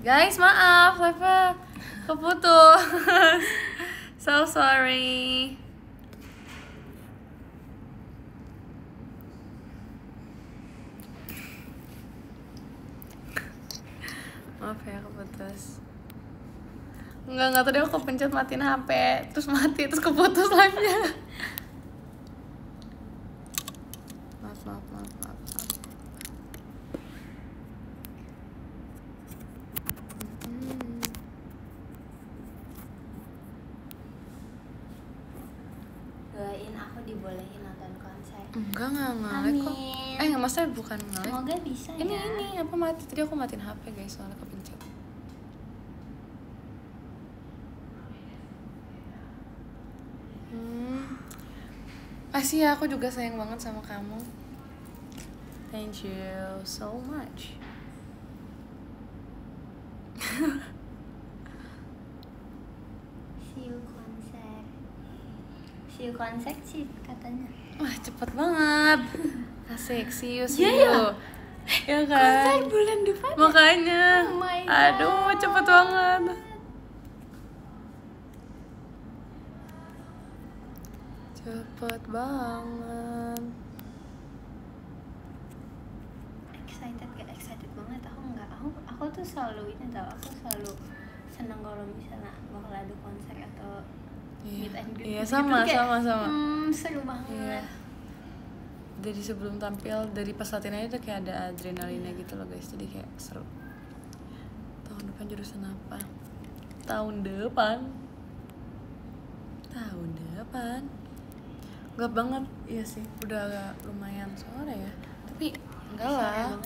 Speaker 2: Guys, maaf, live-nya keputus. So sorry. Maaf ya, keputus. Enggak tadi aku pencet matiin HP, terus mati, terus keputus live-nya. Maaf.
Speaker 1: Doain aku dibolehin nonton konser.
Speaker 2: Enggak ngalek kok. Maksudnya bukan ngalek.
Speaker 1: Semoga bisa
Speaker 2: ini, ya. Ini apa mati? Tadi aku matiin HP guys, soalnya kepencet. Pasti ya, aku juga sayang banget sama kamu. Thank you so much.
Speaker 1: See you konser sih katanya.
Speaker 2: Wah, cepet banget. Asik, see you. Ya kan?
Speaker 1: Konser bulan depan.
Speaker 2: Makanya.
Speaker 1: Oh my God.
Speaker 2: Aduh, cepet banget. Cepet banget.
Speaker 1: Excited banget. Aku tuh selalu ini tau, aku selalu senang kalau misalnya bakal ada konser atau meet and greet.
Speaker 2: Iya, sama.
Speaker 1: Seru banget. Iya.
Speaker 2: Dari sebelum tampil, dari pas latihan aja udah kayak ada adrenalinnya gitu loh guys, jadi kayak seru. Tahun depan jurusan apa? Tahun depan Gak banget, iya sih, udah agak lumayan sore ya. Tapi enggak lah,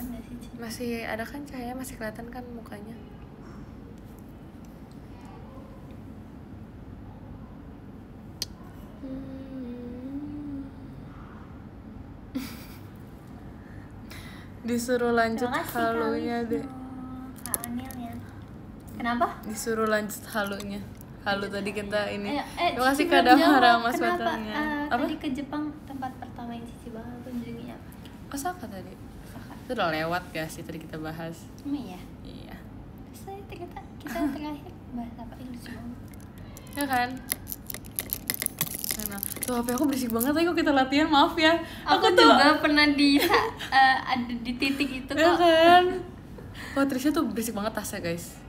Speaker 2: masih ada kan cahaya, masih kelihatan kan mukanya. Disuruh lanjut halunya deh.
Speaker 1: Kak Anil ya. Kenapa?
Speaker 2: Disuruh lanjut halunya. Halu tadi kita ini.
Speaker 1: Terima
Speaker 2: kasih Kak Damara Mas
Speaker 1: Kenapa?
Speaker 2: Apa?
Speaker 1: Tadi ke Jepang tempat pertama yang Cici bakal kunjungi apa?
Speaker 2: Osaka tadi. Itu udah lewat gak sih tadi kita bahas?
Speaker 1: Iya.
Speaker 2: Iya.
Speaker 1: Terus kita terakhir bahas apa? Lucu banget.
Speaker 2: Ya kan? Nah, tuh HP aku berisik banget tadi kok kita latihan, maaf ya.
Speaker 1: Aku juga pernah ada di titik itu kok.
Speaker 2: Ya kan? Wah, Trisha tuh berisik banget tasnya guys.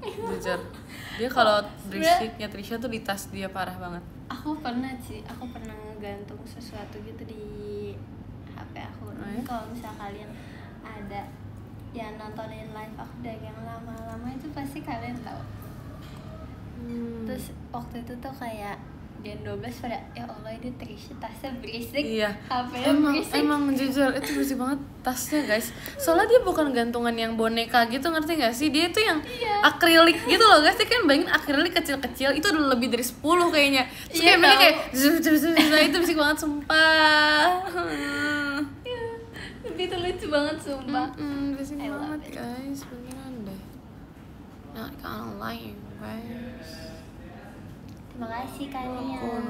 Speaker 2: Jujur. Dia kalau berisiknya Trisha tuh di tas dia parah banget.
Speaker 1: Aku pernah ngegantung sesuatu gitu di HP aku. Kalau misalnya kalian ada yang nontonin live aku dari yang lama-lama itu pasti kalian tahu. Terus waktu itu tuh kayak Gen 12 pada ya Allah ini Trisha tasnya berisik.
Speaker 2: Iya.
Speaker 1: HP-nya berisik.
Speaker 2: Emang jujur itu berisik banget tasnya guys. Soalnya dia bukan gantungan yang boneka gitu, ngerti gak sih? Dia tuh yang akrilik gitu loh guys. Dia kan bayangin akrilik kecil-kecil itu udah lebih dari 10 kayaknya. Terus kayak mereka kayak itu berisik banget sumpah.
Speaker 1: Itu lucu banget sumpah.
Speaker 2: Berisik banget guys, beneran deh. Not gonna lie guys.
Speaker 1: Terima kasih kalian.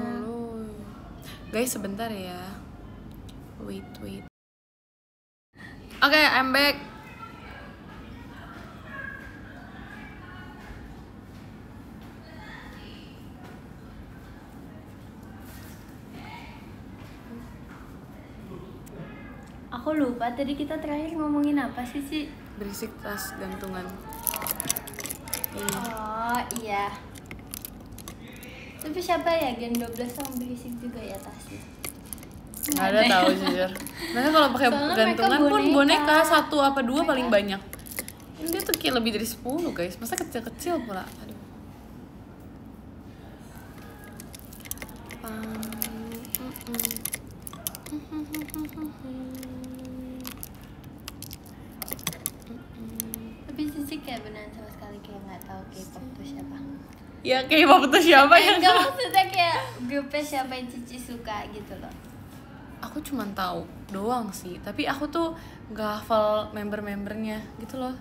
Speaker 2: Guys, sebentar ya. Wait. Okay, I'm back.
Speaker 1: Aku lupa tadi kita terakhir ngomongin apa sih?
Speaker 2: Berisik tas gantungan.
Speaker 1: Oh iya. Tapi siapa ya Gen 12 yang berisik juga ya tasnya?
Speaker 2: Nggak ada tahu jujur. Mereka kalau pakai gantungan pun boneka 1 apa 2 paling banyak. Ini dia tuh kayak lebih dari 10 guys. Masa kecil-kecil pula. Aduh.
Speaker 1: Tapi Cici kayak beneran sama sekali kayak nggak tahu K-pop tuh siapa.
Speaker 2: Ya K-pop tuh siapa ya?
Speaker 1: Enggak, maksudnya kayak grupnya siapa yang Cici suka gitu loh.
Speaker 2: Aku cuma tahu doang sih, tapi aku tuh nggak hafal member-membernya gitu loh.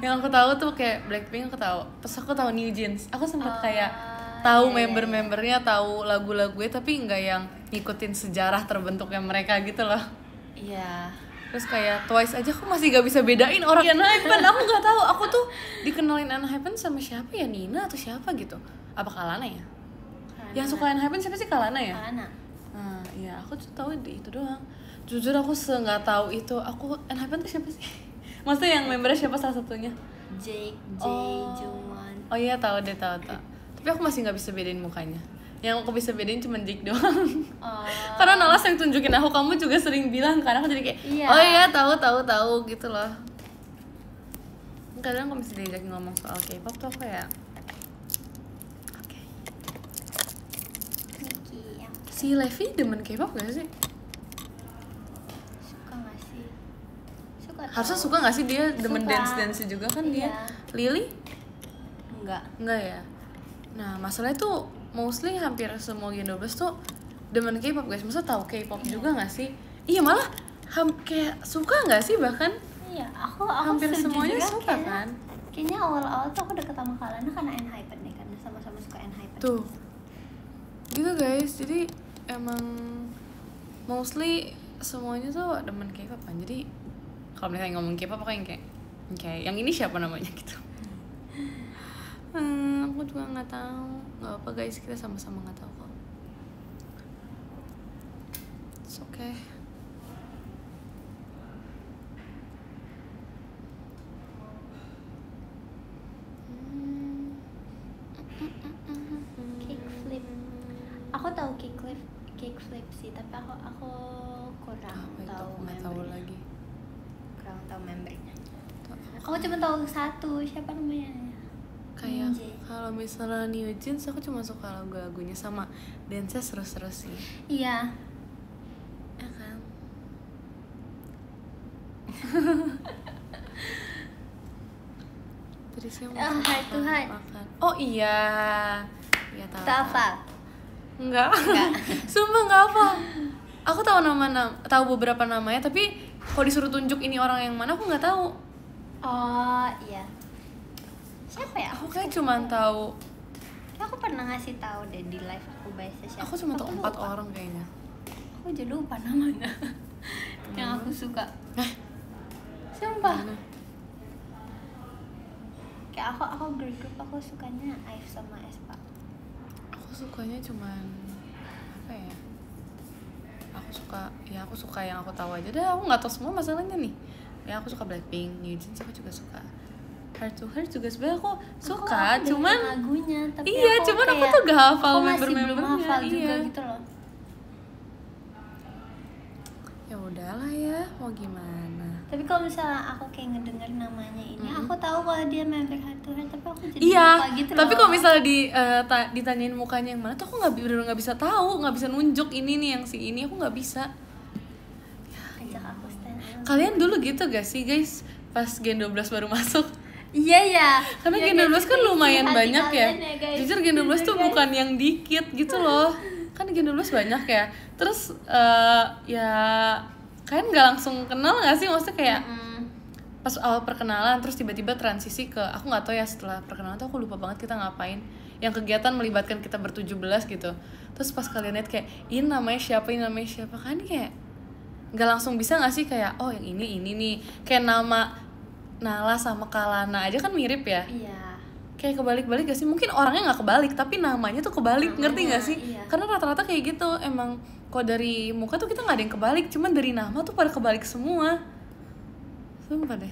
Speaker 2: Yang aku tahu tuh kayak Blackpink aku tahu, terus aku tahu New Jeans. Aku sempat kayak tahu member-membernya, tahu lagu-lagunya, tapi nggak yang ngikutin sejarah terbentuknya mereka gitu loh.
Speaker 1: Iya.
Speaker 2: Terus kayak Twice aja aku masih gak bisa bedain orang ENHYPEN. Aku nggak tahu, aku tuh dikenalin ENHYPEN sama siapa ya, Nina atau siapa gitu. Apa Kalana ya?
Speaker 1: Kalana.
Speaker 2: Yang suka ENHYPEN siapa sih, Kalana ya?
Speaker 1: Kalana.
Speaker 2: Nah, ya aku tuh tahu di itu doang. Jujur aku nggak tahu itu. Aku ENHYPEN tuh siapa sih? Maksudnya yang membernya siapa salah satunya?
Speaker 1: Jungwon.
Speaker 2: Oh iya, tahu deh, tahu. Tapi aku masih nggak bisa bedain mukanya. Yang aku bisa bedain cuma Jake doang. Karena Nalas yang tunjukin aku, kamu juga sering bilang, karena aku jadi kayak oh iya tahu gitu loh. Kadang kalau misalnya diajak ngomong soal K-pop tuh aku ya oke. Si Levi demen K-pop gak sih?
Speaker 1: Suka gak sih?
Speaker 2: Harusnya suka gak sih, dia demen dance juga kan dia. Lily? Enggak ya. Nah masalahnya tuh mostly hampir semua Gen 12 tuh demen K-pop guys. Maksudnya tahu K-pop juga gak sih? Iya malah kayak suka gak sih bahkan?
Speaker 1: Iya, aku
Speaker 2: hampir semuanya suka kan?
Speaker 1: Kayaknya awal-awal tuh aku deket sama Kalana karena ENHYPEN nih, karena sama-sama suka ENHYPEN.
Speaker 2: Tuh gitu guys, jadi emang mostly semuanya tuh demen K-pop kan. Jadi kalau misalnya ngomong K-pop aku yang kayak yang ini siapa namanya gitu. Aku juga nggak tahu. Nggak apa guys, kita sama-sama nggak tahu kok. It's okay.
Speaker 1: Kickflip. Aku tahu kickflip sih, tapi aku kurang tahu
Speaker 2: lagi.
Speaker 1: Kurang tahu membernya. Aku cuma tahu satu, siapa namanya?
Speaker 2: Kayak kalau misalnya New Jeans aku cuma suka lagu-lagunya sama dance-nya seru-seru sih.
Speaker 1: Iya.
Speaker 2: Ya kan? Tadi siapa?
Speaker 1: Heart to Heart.
Speaker 2: Oh iya. Iya tahu.
Speaker 1: Tahu apa?
Speaker 2: Enggak. Sumpah enggak apa. Aku tahu beberapa namanya, tapi kalau disuruh tunjuk ini orang yang mana aku nggak tahu.
Speaker 1: Oh iya. Siapa ya?
Speaker 2: Aku kayak cuma tahu.
Speaker 1: Aku pernah ngasih tahu deh di live aku bahasa siapa.
Speaker 2: Aku cuma tahu 4 orang kayaknya.
Speaker 1: Aku jadi lupa namanya. Yang aku suka. Sumpah. Kayak aku girl group aku sukanya Ive sama Aespa.
Speaker 2: Aku sukanya cuman apa ya? Aku suka yang aku tahu aja. Dah, aku nggak tahu semua masalahnya nih. Ya aku suka Blackpink, New Jeans aku juga suka. Heart to Heart juga sebenarnya aku suka, cuman
Speaker 1: lagunya, tapi
Speaker 2: iya, cuman aku tuh gak hafal
Speaker 1: member-membernya.
Speaker 2: belum
Speaker 1: hafal juga gitu loh.
Speaker 2: Ya udahlah ya, mau gimana.
Speaker 1: Tapi kalau misalnya aku kayak ngedenger namanya ini, aku tahu kalau dia member Heart to Heart, tapi aku jadi lupa gitu loh.
Speaker 2: Tapi kalau misalnya ditanyain mukanya yang mana tuh aku nggak bisa tahu, nggak bisa nunjuk ini nih yang si ini, aku nggak bisa.
Speaker 1: Ajak aku stand up.
Speaker 2: Kalian dulu gitu gak sih guys, pas Gen 12 baru masuk?
Speaker 1: Iya ya.
Speaker 2: Karena Gen 12 kan lumayan banyak ya. Jujur Gen 12 tuh bukan yang dikit gitu loh. Kan Gen 12 banyak ya. Terus ya kalian gak langsung kenal gak sih? Maksudnya kayak pas awal perkenalan terus tiba-tiba transisi ke aku gak tahu ya, setelah perkenalan tuh aku lupa banget kita ngapain. Yang kegiatan melibatkan kita ber-17 gitu. Terus pas kalian lihat kayak ini namanya siapa kan kayak gak langsung bisa gak sih kayak oh yang ini nih. Kayak nama Nala sama Kalana aja kan mirip ya?
Speaker 1: Iya.
Speaker 2: Kayak kebalik-balik gak sih? Mungkin orangnya gak kebalik, tapi namanya tuh kebalik, ngerti gak sih?
Speaker 1: Iya.
Speaker 2: Karena rata-rata kayak gitu, emang kalau dari muka tuh kita gak ada yang kebalik, cuman dari nama tuh pada kebalik semua. Sumpah deh.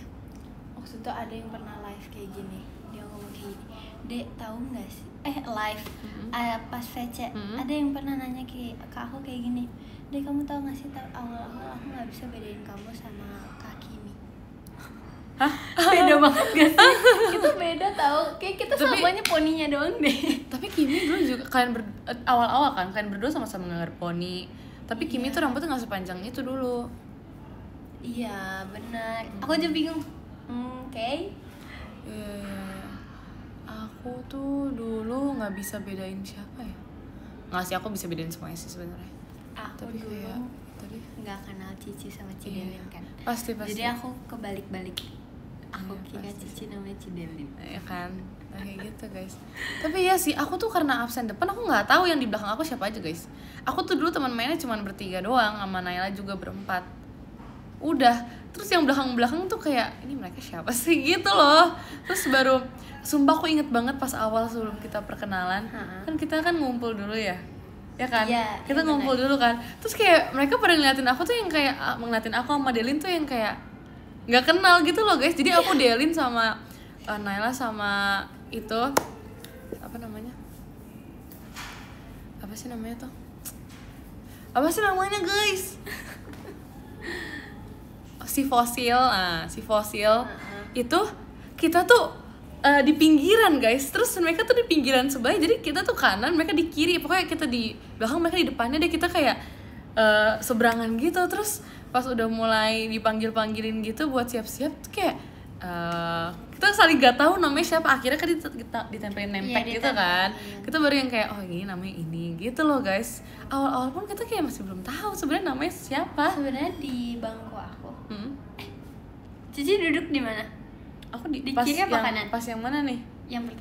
Speaker 1: Waktu itu ada yang pernah live kayak gini, dia ngomong kayak gini, Dek tahu nggak sih? Live, pas VC, ada yang pernah nanya ke aku kayak gini, Dek kamu tahu nggak sih awal-awal aku nggak bisa bedain kamu sama Kak Kimi.
Speaker 2: Hah?
Speaker 1: Beda banget gak sih? Itu beda tau, kayak kita
Speaker 2: tapi,
Speaker 1: semuanya poninya doang deh.
Speaker 2: Tapi Kimi dulu juga awal-awal kan kalian berdua sama-sama nggak poni. Tapi Kimi tuh rambutnya nggak sepanjang itu dulu.
Speaker 1: Iya benar. Aku aja bingung. Oke.
Speaker 2: Aku tuh dulu nggak bisa bedain siapa ya. Nggak sih, aku bisa bedain semuanya sih sebenarnya.
Speaker 1: Aku
Speaker 2: tapi
Speaker 1: dulu
Speaker 2: kayak tadi
Speaker 1: nggak kenal Cici sama Cidelin kan.
Speaker 2: Pasti.
Speaker 1: Jadi aku kebalik-balik. Aku kira pasti. Cici namanya Cidelin.
Speaker 2: Ya kan, kayak gitu guys. Tapi ya sih, aku tuh karena absen depan aku nggak tahu yang di belakang aku siapa aja guys. Aku tuh dulu teman mainnya cuma bertiga doang, sama Naila juga berempat. Udah, terus yang belakang-belakang tuh kayak ini mereka siapa sih gitu loh. Terus baru, sumpah aku inget banget pas awal sebelum kita perkenalan, kan kita kan ngumpul dulu ya kan? Iya, kita ngumpul dulu kan. Terus kayak mereka pada ngeliatin aku tuh yang kayak ngeliatin aku sama Delin tuh yang kayak nggak kenal gitu loh guys. Jadi aku Delin sama Naila sama itu apa namanya guys? si fosil itu kita tuh di pinggiran guys. Terus mereka tuh di pinggiran sebelah, jadi kita tuh kanan, mereka di kiri. Pokoknya kita di belakang, mereka di depannya deh. Kita kayak seberangan gitu. Terus pas udah mulai dipanggil-panggilin gitu buat siap-siap tuh kayak kita saling gak tahu namanya siapa. Akhirnya kan ditempelin nempel gitu kan. Kita baru yang kayak oh ini namanya ini gitu loh guys. Awal-awal pun kita kayak masih belum tahu sebenarnya namanya siapa.
Speaker 1: Sebenarnya di bangku aku. Cici duduk di mana?
Speaker 2: Aku di
Speaker 1: kiri apa kanan?
Speaker 2: Pas yang mana nih?
Speaker 1: Yang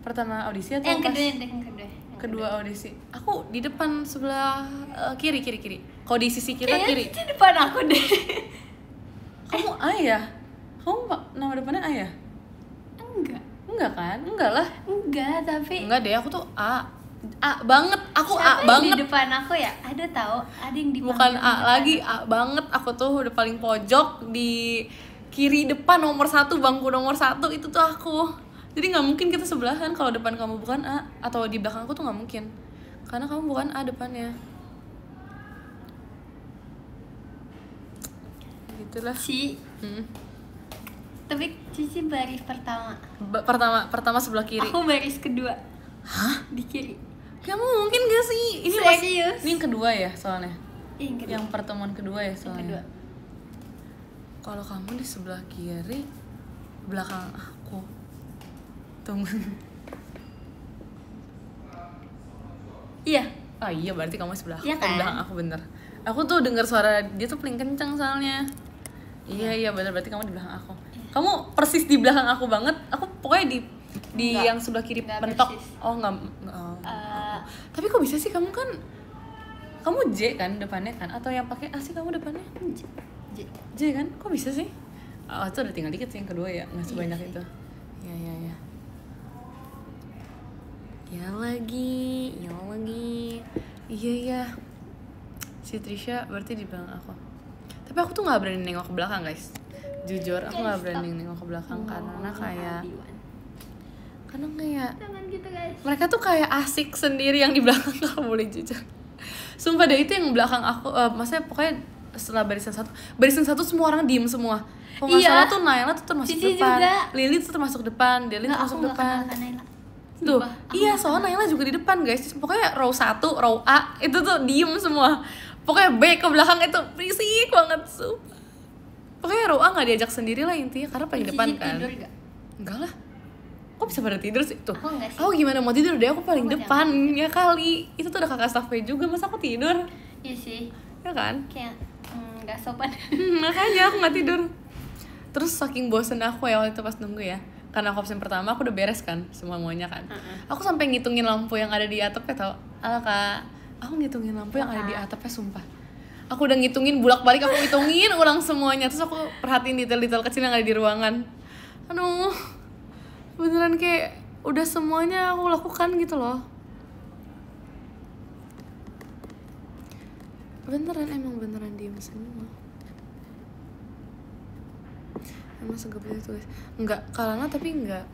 Speaker 1: pertama
Speaker 2: audisi atau
Speaker 1: yang
Speaker 2: pas
Speaker 1: kedua
Speaker 2: audisi? Aku di depan sebelah kiri. Kalau di sisi kita kiri.
Speaker 1: Cici depan aku deh.
Speaker 2: Kamu Ayah? Kamu nama depannya Ayah? Enggak kan? Enggak lah.
Speaker 1: Enggak, tapi
Speaker 2: enggak deh, aku tuh A banget. Aku
Speaker 1: siapa
Speaker 2: A banget
Speaker 1: di depan aku ya? Ada tahu, ada yang di
Speaker 2: bukan A lagi, A banget. Aku tuh udah paling pojok di kiri depan nomor 1, bangku nomor 1 itu tuh aku. Jadi nggak mungkin kita sebelahan kalau depan kamu bukan A, atau di belakang aku tuh nggak mungkin karena kamu bukan A depannya. Gitulah sih.
Speaker 1: Tapi Cici baris pertama.
Speaker 2: Pertama sebelah kiri.
Speaker 1: Aku baris kedua.
Speaker 2: Hah?
Speaker 1: Di kiri.
Speaker 2: Kamu mungkin gak sih? Ini
Speaker 1: serius?
Speaker 2: Ini yang kedua ya soalnya.
Speaker 1: Yang
Speaker 2: pertemuan kedua ya soalnya.
Speaker 1: Kedua.
Speaker 2: Kalau kamu di sebelah kiri, belakang aku. Tunggu.
Speaker 1: Iya.
Speaker 2: Oh iya, berarti kamu sebelah aku.
Speaker 1: Iya kan?
Speaker 2: Belakang aku bener. Aku tuh dengar suara dia tuh paling kencang soalnya. Iya bener, berarti kamu di belakang aku. Kamu persis di belakang aku banget. Aku pokoknya di yang sebelah kiri mentok. Oh enggak. Tapi kok bisa sih, kamu kan J kan depannya kan, atau yang pakai A sih kamu depannya? J kan? Kok bisa sih? Oh, itu udah tinggal dikit sih yang kedua ya, nggak sebanyak itu. Ya. Ya lagi. Iya. Si Trisha berarti di belakang aku. Tapi aku tuh nggak berani nengok ke belakang guys. Jujur, aku nggak berani nengok ke belakang karena kayak
Speaker 1: jangan gitu guys.
Speaker 2: Mereka tuh kayak asik sendiri yang di belakang. Kalau boleh jujur, sumpah deh, itu yang belakang aku. Maksudnya pokoknya setelah barisan satu semua orang diem semua. Kalau nggak salah tuh Naila tuh termasuk
Speaker 1: Cici
Speaker 2: depan
Speaker 1: juga.
Speaker 2: Lili tuh termasuk depan, Delin termasuk depan. Tuh, iya soalnya Naila juga di depan guys. Pokoknya row 1, row A itu tuh diem semua. Pokoknya B ke belakang itu berisik banget, sumpah. Pokoknya row A gak diajak sendiri lah intinya, karena paling depan kan.
Speaker 1: Tidur gak?
Speaker 2: Enggak lah. Kok bisa pada tidur sih? Tuh,
Speaker 1: aku
Speaker 2: gimana mau tidur deh, aku paling depan ya kali. Itu tuh ada kakak staffnya juga, masa aku tidur?
Speaker 1: Iya sih.
Speaker 2: Ya kan?
Speaker 1: Kayak gak sopan.
Speaker 2: Makanya aku gak tidur. Terus saking bosen aku ya waktu itu pas nunggu ya, karena aku absen pertama aku udah beres kan semuanya kan. Aku sampai ngitungin lampu yang ada di atapnya, tau? Kak, aku ngitungin lampu yang ada di atapnya, sumpah. Aku udah ngitungin bolak-balik, aku ngitungin ulang semuanya. Terus aku perhatiin detail-detail kecil yang ada di ruangan. Aduh, beneran kayak udah semuanya aku lakukan gitu loh. Beneran diem semua. Emang segede itu guys. Enggak kalana tapi enggak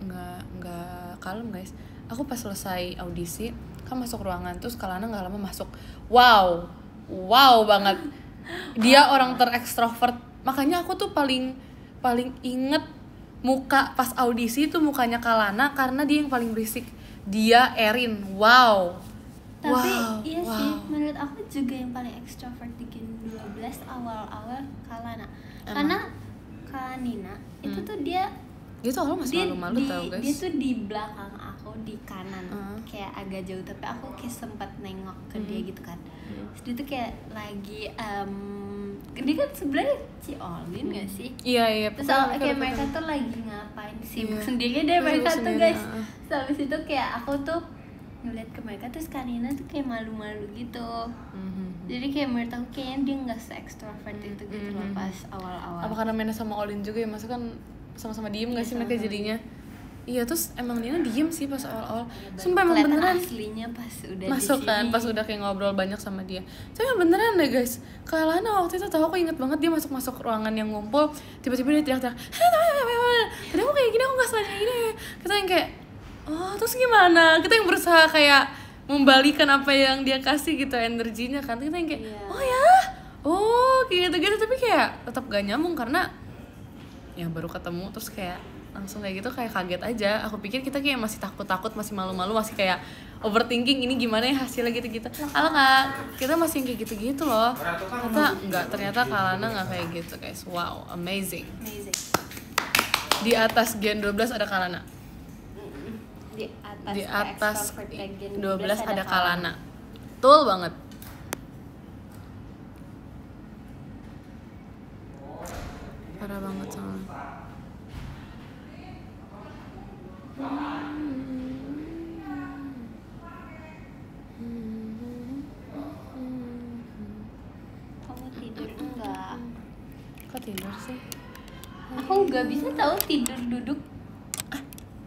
Speaker 2: kalem guys. Aku pas selesai audisi kan masuk ruangan, terus Kalana nggak lama masuk. Wow banget. Dia orang terekstrovert. Makanya aku tuh paling inget muka pas audisi tuh mukanya Kalana karena dia yang paling berisik. Dia Erin, wow.
Speaker 1: Tapi iya sih, menurut aku juga yang paling extrovert di Gen 12 awal-awal Kalana. Karena Kalanina itu tuh dia
Speaker 2: tuh awal masih malu-malu tau guys.
Speaker 1: Dia tuh di belakang aku di kanan, kayak agak jauh, tapi aku kayak sempat nengok ke dia gitu kan. Terus dia tuh kayak lagi dia kan sebenarnya Ciolin gak sih?
Speaker 2: Iya.
Speaker 1: Terus kayak mereka tuh lagi ngapain sibuk sendiri deh mereka tuh guys. Terus habis itu kayak aku tuh ngeliat ke mereka, terus Kanina tuh kayak malu-malu gitu. Jadi kayak menurut aku kayaknya dia nggak se-extrovert itu gitu loh pas awal-awal.
Speaker 2: Apa karena mainnya sama Olin juga ya, masa kan sama-sama diem nggak sih mereka jadinya? Iya, terus emang Nina diem sih pas awal-awal. Sumpah emang beneran
Speaker 1: aslinya pas udah
Speaker 2: masuk
Speaker 1: di sini.
Speaker 2: Kan pas udah kayak ngobrol banyak sama dia. Tapi emang beneran deh guys, Kalana waktu itu tahu, aku inget banget dia masuk ruangan yang ngumpul, tiba-tiba dia teriak-teriak, tadi aku kayak gini, aku nggak sengaja gini. Kita yang kayak, oh terus gimana? Kita yang berusaha kayak membalikan apa yang dia kasih gitu, energinya kan. Kita yang kayak, kayak gitu-gitu, tapi kayak tetap gak nyambung karena ya baru ketemu terus kayak langsung kayak gitu, kayak kaget aja. Aku pikir kita kayak masih takut-takut, masih malu-malu, masih kayak overthinking ini gimana ya hasilnya gitu-gitu. Kalau nggak, kita masih kayak gitu-gitu loh. Ternyata Kalana nggak kayak gitu guys. Wow, amazing. Di atas Gen 12 ada Kalana. Di atas 12 ada Kalana. Betul banget. Parah banget soalnya.
Speaker 1: Kamu tidur enggak?
Speaker 2: Kok tidur sih?
Speaker 1: Aku nggak bisa tahu tidur duduk.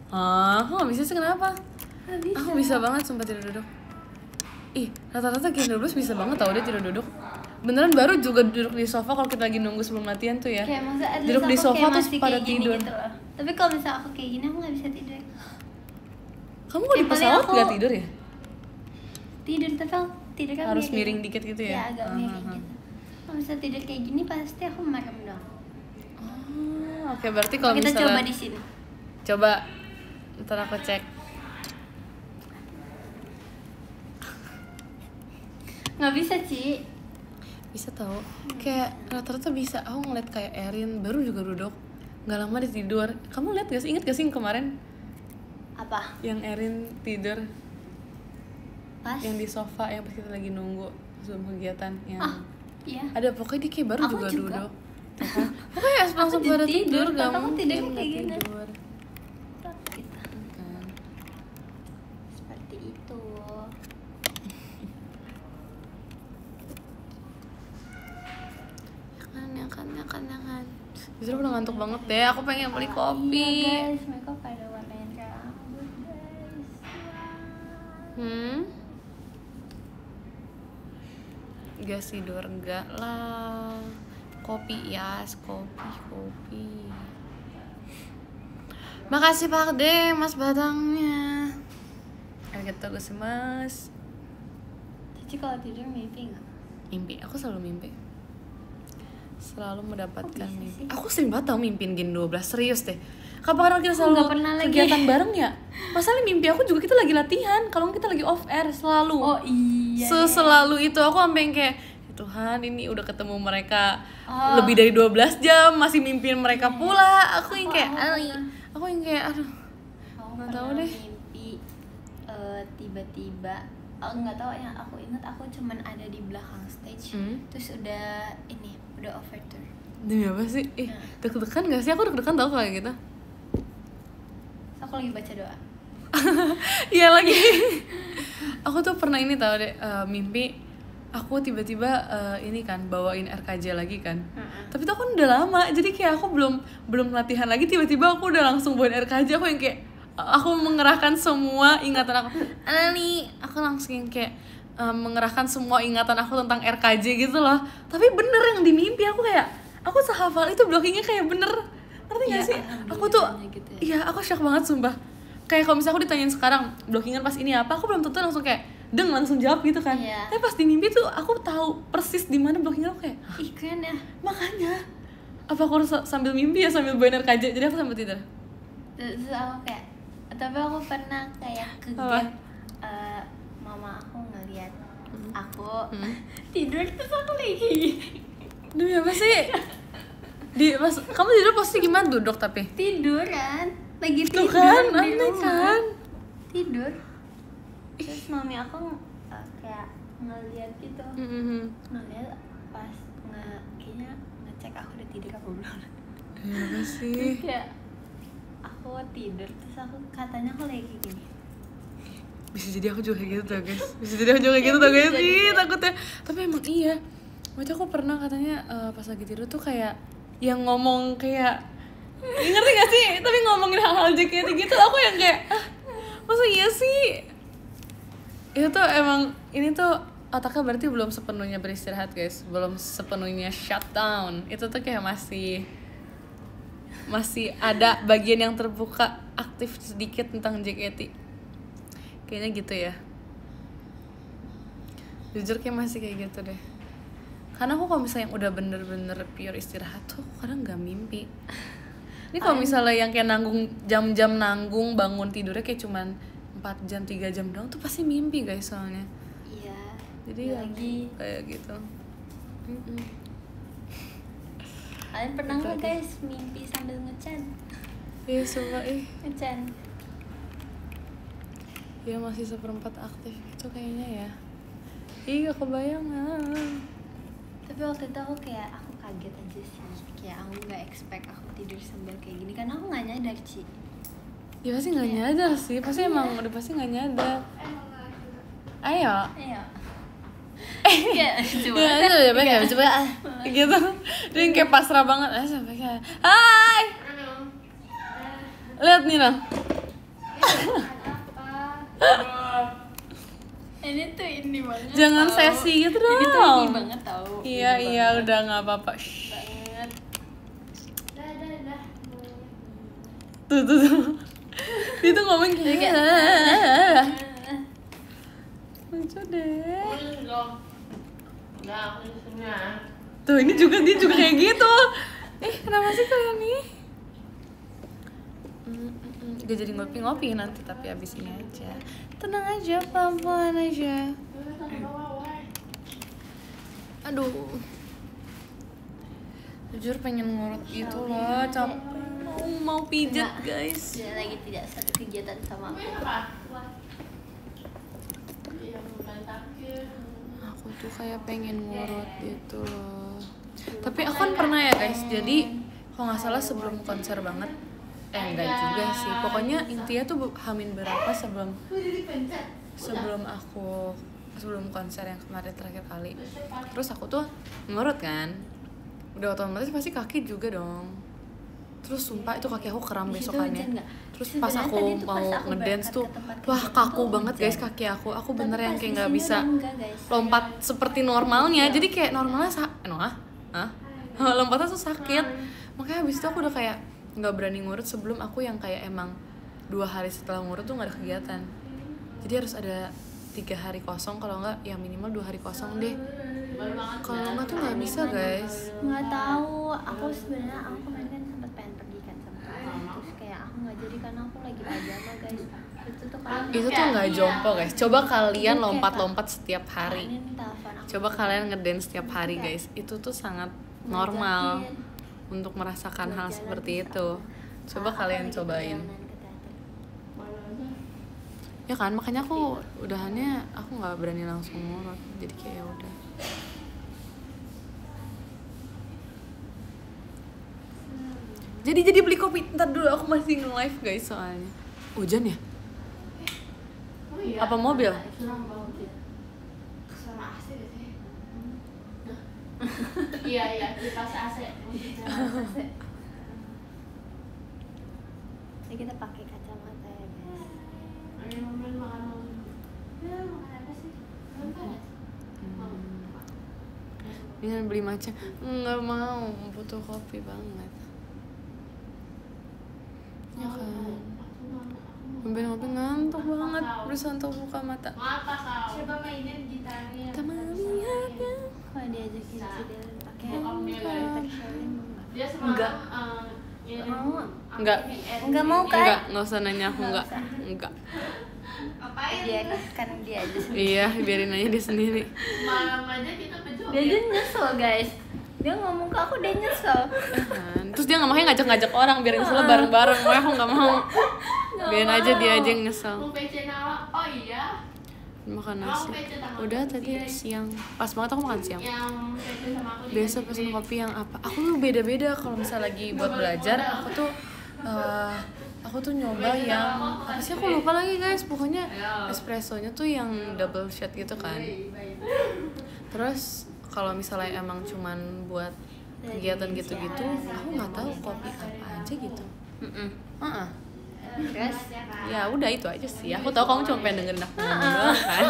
Speaker 2: Aku nggak bisa sih, kenapa?
Speaker 1: Nggak bisa.
Speaker 2: Aku bisa banget sumpah tidur duduk. Ih, rata-rata Gen 12 bisa banget tau dia tidur duduk. Beneran baru juga duduk di sofa kalau kita lagi nunggu sebelum latihan tuh ya.
Speaker 1: Kayak maksudnya
Speaker 2: duduk di sofa terus pada tidur.
Speaker 1: Gitu loh. Tapi kalau misalnya aku kayak gini aku nggak bisa tidur.
Speaker 2: Kamu kok di pesawat nggak tidur ya?
Speaker 1: Tidur, tapi aku tidur kan
Speaker 2: harus miring dikit gitu ya?
Speaker 1: Ya agak miring gitu. Kalau misalnya tidur kayak gini pasti aku merem dong.
Speaker 2: Oke, berarti kalau
Speaker 1: kita
Speaker 2: misalnya
Speaker 1: coba di sini.
Speaker 2: Coba, ntar aku cek.
Speaker 1: Nggak bisa Ci.
Speaker 2: Bisa tau, kayak rata-rata bisa. Aku ngeliat kayak Erin baru juga duduk, nggak lama dia tidur. Kamu lihat gak sih, inget gak sih yang kemarin?
Speaker 1: Apa?
Speaker 2: Yang Erin tidur
Speaker 1: pas?
Speaker 2: Yang di sofa, yang pas kita lagi nunggu sebelum kegiatan yang
Speaker 1: iya.
Speaker 2: Ada pokoknya dia kayak baru
Speaker 1: aku juga
Speaker 2: duduk. Pokoknya langsung pada tidur, gak
Speaker 1: mungkin
Speaker 2: mungkin
Speaker 1: kayak gini.
Speaker 2: tidur.
Speaker 1: Kita. Seperti itu.
Speaker 2: Jangan. Justru udah ngantuk banget deh, aku pengen beli kopi.
Speaker 1: Iya guys, mereka pada warnain rambut guys.
Speaker 2: Gak tidur, enggak lah. Kopi Yas, kopi. Makasih Pak De, Mas batangnya. Arigatou gozaimasu.
Speaker 1: Cici kalau tidur mimpi nggak?
Speaker 2: Mimpi, aku selalu mimpi. Selalu mendapatkan mimpi.
Speaker 1: Sih?
Speaker 2: Aku sering banget tau mimpin Gen 12, serius deh. Kapan kita selalu kegiatan bareng ya? Masalah mimpi aku juga kita lagi latihan, kalau kita lagi off air selalu.
Speaker 1: Oh iya.
Speaker 2: Selalu itu aku sampai kayak Tuhan, ini udah ketemu mereka lebih dari 12 jam masih mimpin mereka pula. Aku yang kayak aduh. Nggak tahu deh.
Speaker 1: Mimpi tiba-tiba nggak tahu, yang aku ingat aku cuman ada di belakang stage. Terus udah overture.
Speaker 2: Demi apa sih? Deg-degan gak sih? Aku deg-degan tau kayak gitu.
Speaker 1: Aku lagi baca doa.
Speaker 2: Iya lagi. Aku tuh pernah ini tau deh, mimpi aku tiba-tiba ini kan bawain RKJ lagi kan. Tapi tuh aku udah lama, jadi kayak aku belum latihan lagi, tiba-tiba aku udah langsung bawain RKJ. Aku yang kayak aku mengerahkan semua ingatan aku. Aku langsung yang kayak mengerahkan semua ingatan aku tentang RKJ gitu loh. Tapi bener yang di mimpi aku kayak aku sehafal itu, blockingnya kayak bener. Ngerti gak sih? Aku tuh
Speaker 1: gitu ya.
Speaker 2: Iya, aku shock banget sumpah. Kayak kalau misalnya aku ditanyain sekarang blockingan pas ini apa, aku belum tentu langsung kayak langsung jawab gitu kan. Tapi pas di mimpi tuh aku tahu persis di mana blockingan aku kayak.
Speaker 1: Ih keren ya.
Speaker 2: Makanya Apa aku harus sambil mimpi ya, sambil bawain RKJ, jadi aku sambil tidur?
Speaker 1: Terus aku kayak, tapi aku pernah kayak ke gap, mama aku ngeliat aku tidur terus aku lagi
Speaker 2: demi apa sih? Pas kamu tidur pasti gimana, duduk tapi?
Speaker 1: tiduran, lagi
Speaker 2: Tuh
Speaker 1: tidur
Speaker 2: kan,
Speaker 1: di
Speaker 2: aneh
Speaker 1: rumah.
Speaker 2: kan?
Speaker 1: Tidur. Terus mami aku kayak ngeliat gitu, ngeliat pas kayaknya ngecek aku udah tidur apa belum.
Speaker 2: Ya apa sih?
Speaker 1: Terus kayak aku tidur, terus aku katanya aku lagi gini.
Speaker 2: Bisa jadi aku juga kayak gitu tuh guys. Bisa jadi aku juga kayak gitu tuh guys. Ih takutnya. Tapi emang iya. Waktu aku pernah katanya pas lagi tidur tuh kayak yang ngomong kayak, ngerti gak sih? Tapi ngomongin hal-hal JKT gitu, aku yang kayak, masa iya sih? Itu tuh emang, ini tuh otaknya berarti belum sepenuhnya beristirahat guys, belum sepenuhnya shutdown. Itu tuh kayak masih ada bagian yang terbuka, aktif sedikit tentang JKT. Kayaknya gitu ya. Jujur kayak masih kayak gitu deh. Karena aku kalau misalnya yang udah bener-bener pure istirahat tuh aku kadang gak mimpi. Ini kalau misalnya yang kayak nanggung, jam-jam nanggung, bangun tidurnya kayak cuman 4 jam, 3 jam doang tuh pasti mimpi guys soalnya.
Speaker 1: Iya.
Speaker 2: Jadi
Speaker 1: lagi
Speaker 2: kayak gitu.
Speaker 1: kalian pernah nggak guys mimpi sambil ngechan?
Speaker 2: Iya coba
Speaker 1: Ngechan.
Speaker 2: Ya masih 1/4 aktif gitu kayaknya ya. Ih gak kebayang
Speaker 1: Tapi waktu itu aku kaget aja sih, kayak aku nggak expect aku tidur sambil kayak gini karena aku nggak nyadar sih.
Speaker 2: Ya pasti nggak nyadar sih, pasti emang udah pasti nggak nyadar. Ayo.
Speaker 1: Ya,
Speaker 2: coba gitu. Dia yang kayak pasrah banget. Sampai kayak, hai. Lihat nih nah.
Speaker 1: Ini tuh ini banget.
Speaker 2: Jangan
Speaker 1: tau.
Speaker 2: sesi gitu dong.
Speaker 1: Ini tuh ini banget tau.
Speaker 2: Iya udah nggak apa-apa.
Speaker 1: Banget.
Speaker 2: Tuh. Dia tuh ngomong kayak lucu deh. Tuh ini juga dia juga kayak gitu. Kenapa sih kalian nih? Gak jadi ngopi-ngopi nanti tapi abis ini aja. Tenang aja, pelan-pelan aja. Aduh. Jujur pengen ngurut gitu loh, capek. Mau pijat guys.
Speaker 1: Dia lagi tidak satu kegiatan sama aku.
Speaker 2: Aku tuh kayak pengen ngurut gitu loh. Tapi aku kan pernah ya guys, jadi kalau nggak salah sebelum konser banget, enggak juga sih. Pokoknya intinya tuh hamin berapa sebelum konser yang kemarin terakhir kali. Terus aku tuh ngurut kan, udah otomatis pasti kaki juga dong. Terus sumpah itu kaki aku kram besokannya. Terus pas aku mau ngedance tuh, wah kaku banget guys kaki aku. Aku bener yang kayak nggak bisa lompat seperti normalnya. Jadi kayak normalnya lompatnya tuh sakit. Makanya abis itu aku udah kayak nggak berani ngurut sebelum aku yang kayak emang 2 hari setelah ngurut tuh nggak ada kegiatan. Jadi harus ada 3 hari kosong, kalau nggak ya minimal 2 hari kosong deh. Kalau nggak tuh nggak bisa guys.
Speaker 1: Nggak tahu, aku sebenarnya aku kemarin kan sempat pengen pergi kan sama kakak, terus kayak aku nggak jadi karena aku lagi pajama guys.
Speaker 2: Itu tuh nggak jompo guys. Coba kalian lompat-lompat setiap hari. Coba kalian ngedance setiap hari guys. Itu tuh sangat normal untuk merasakan hal seperti itu. Coba kalian cobain. Ya kan, makanya aku udahannya aku nggak berani langsung ngurut. Jadi kayak ya udah. Jadi beli kopi. Ntar dulu aku masih nge-live guys soalnya. Hujan ya? Apa mobil?
Speaker 3: Iya, kipas AC.
Speaker 1: Jadi kita pakai kacamata ya guys.
Speaker 3: Makan apa sih?
Speaker 2: Dengan beli matcha. Nggak mau, butuh kopi banget. Ya kan. Ngopi ngantuk banget, berusaha untuk buka mata.
Speaker 3: Apa kau? Coba mainin gitarnya.
Speaker 2: Kita melihatnya.
Speaker 1: Kalau diajakin Fidel pakai Shaolin mau nggak?
Speaker 3: Dia semalam
Speaker 2: Enggak.
Speaker 1: Enggak mau kan?
Speaker 2: Enggak usah nanya aku, enggak.
Speaker 3: Ngapain?
Speaker 1: Biarkan dia aja sendiri.
Speaker 2: Iya, biarin aja dia sendiri.
Speaker 3: Malam aja kita berjoget.
Speaker 1: Dia aja nyesel guys. Dia ngomong ke aku dia nyesel.
Speaker 2: Terus dia nggak mau ngajak-ngajak orang biar nyesel bareng-bareng. Makanya aku nggak mau. Biarin aja dia aja yang nyesel.
Speaker 3: Mau PC Nala? Oh iya.
Speaker 2: Makan nasi. Udah tadi siang. Pas banget aku makan siang.
Speaker 3: Yang PC sama aku.
Speaker 2: Biasa pesen kopi yang apa? Aku tuh beda-beda kalau misalnya lagi buat belajar. Aku tuh nyoba yang apa sih, aku lupa lagi guys. Pokoknya espressonya tuh yang double shot gitu kan. Terus kalau misalnya emang cuman buat kegiatan gitu-gitu, aku nggak tahu kopi apa aja gitu.
Speaker 1: Terus
Speaker 2: Ya udah itu aja sih. Aku tahu kamu cuma pengen dengerin aku ngomong doang kan.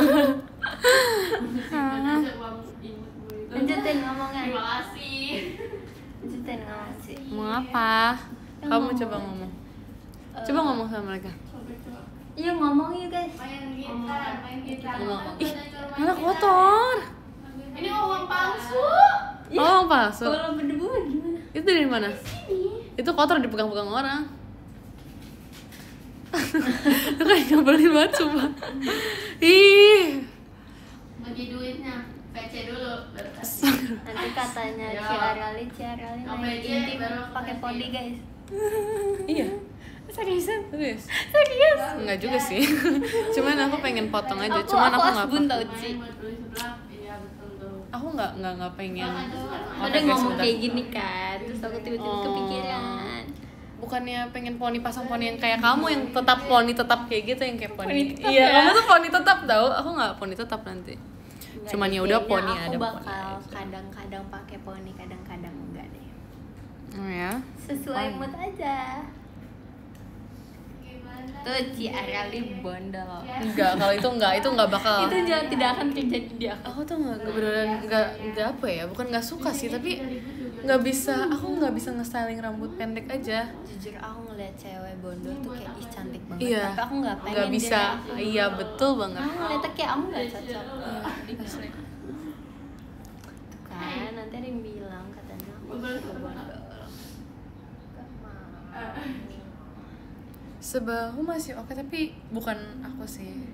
Speaker 1: lanjutin ngomongnya.
Speaker 3: Terima kasih.
Speaker 1: Lanjutin ngomong sih.
Speaker 2: Mau apa? Kamu coba ngomong. Coba ngomong sama mereka.
Speaker 1: Iya ngomong yuk guys.
Speaker 3: Main gitar.
Speaker 2: Ngomong. Ih, mana kotor.
Speaker 3: Ini uang palsu.
Speaker 2: Oh, palsu.
Speaker 1: Kalau berdebu gimana?
Speaker 2: Itu dari mana? Itu kotor dipegang-pegang orang. Itu kayak nyebelin banget sumpah. Ih.
Speaker 3: Bagi duitnya. PC dulu. Baru kasih.
Speaker 1: Nanti katanya Ciarali naik inti pakai poni guys.
Speaker 2: Iya.
Speaker 1: Seriusan?
Speaker 2: Serius?
Speaker 1: Serius?
Speaker 2: Enggak juga sih. Cuman aku pengen potong aja.
Speaker 1: Aku
Speaker 2: Cuman aku enggak
Speaker 1: asbun tau
Speaker 3: Main
Speaker 1: Ci.
Speaker 3: buat beli sebelah. Iya betul tuh.
Speaker 2: aku nggak pengen.
Speaker 1: Ada ngomong kayak gini kan, terus aku tiba-tiba
Speaker 2: Oh.
Speaker 1: kepikiran.
Speaker 2: Bukannya pengen pasang poni yang kayak kamu yang tetap poni tetap kayak gitu, yang kayak poni.
Speaker 1: Poni tetap
Speaker 2: Iya,
Speaker 1: ya?
Speaker 2: kamu tuh poni tetap tau. Aku nggak poni tetap nanti.
Speaker 1: Enggak
Speaker 2: Cuman
Speaker 1: deh,
Speaker 2: ya udah
Speaker 1: kayaknya
Speaker 2: poni
Speaker 1: aku
Speaker 2: ada
Speaker 1: bakal
Speaker 2: poni aja.
Speaker 1: kadang-kadang pakai poni, kadang-kadang enggak deh.
Speaker 2: Oh ya.
Speaker 1: Sesuai mood aja. Tuh Ciarali bondol.
Speaker 2: Enggak, kalau itu enggak bakal.
Speaker 1: Itu tidak akan terjadi di aku.
Speaker 2: Aku tuh nggak apa ya, bukan nggak suka sih, tapi nggak bisa nge-styling rambut pendek aja.
Speaker 1: Jujur aku ngeliat cewek bondol tuh kayak ih cantik banget,
Speaker 2: Iya.
Speaker 1: tapi aku nggak pengen
Speaker 2: Nggak bisa.
Speaker 1: jadi aku.
Speaker 2: Iya betul banget.
Speaker 1: Aku ngeliatnya kayak kamu nggak cocok.
Speaker 2: Asli.
Speaker 1: Tuh kan nanti ada yang bilang katanya aku suka bondol. Gak mau.
Speaker 2: Sebahu masih oke, tapi bukan aku sih.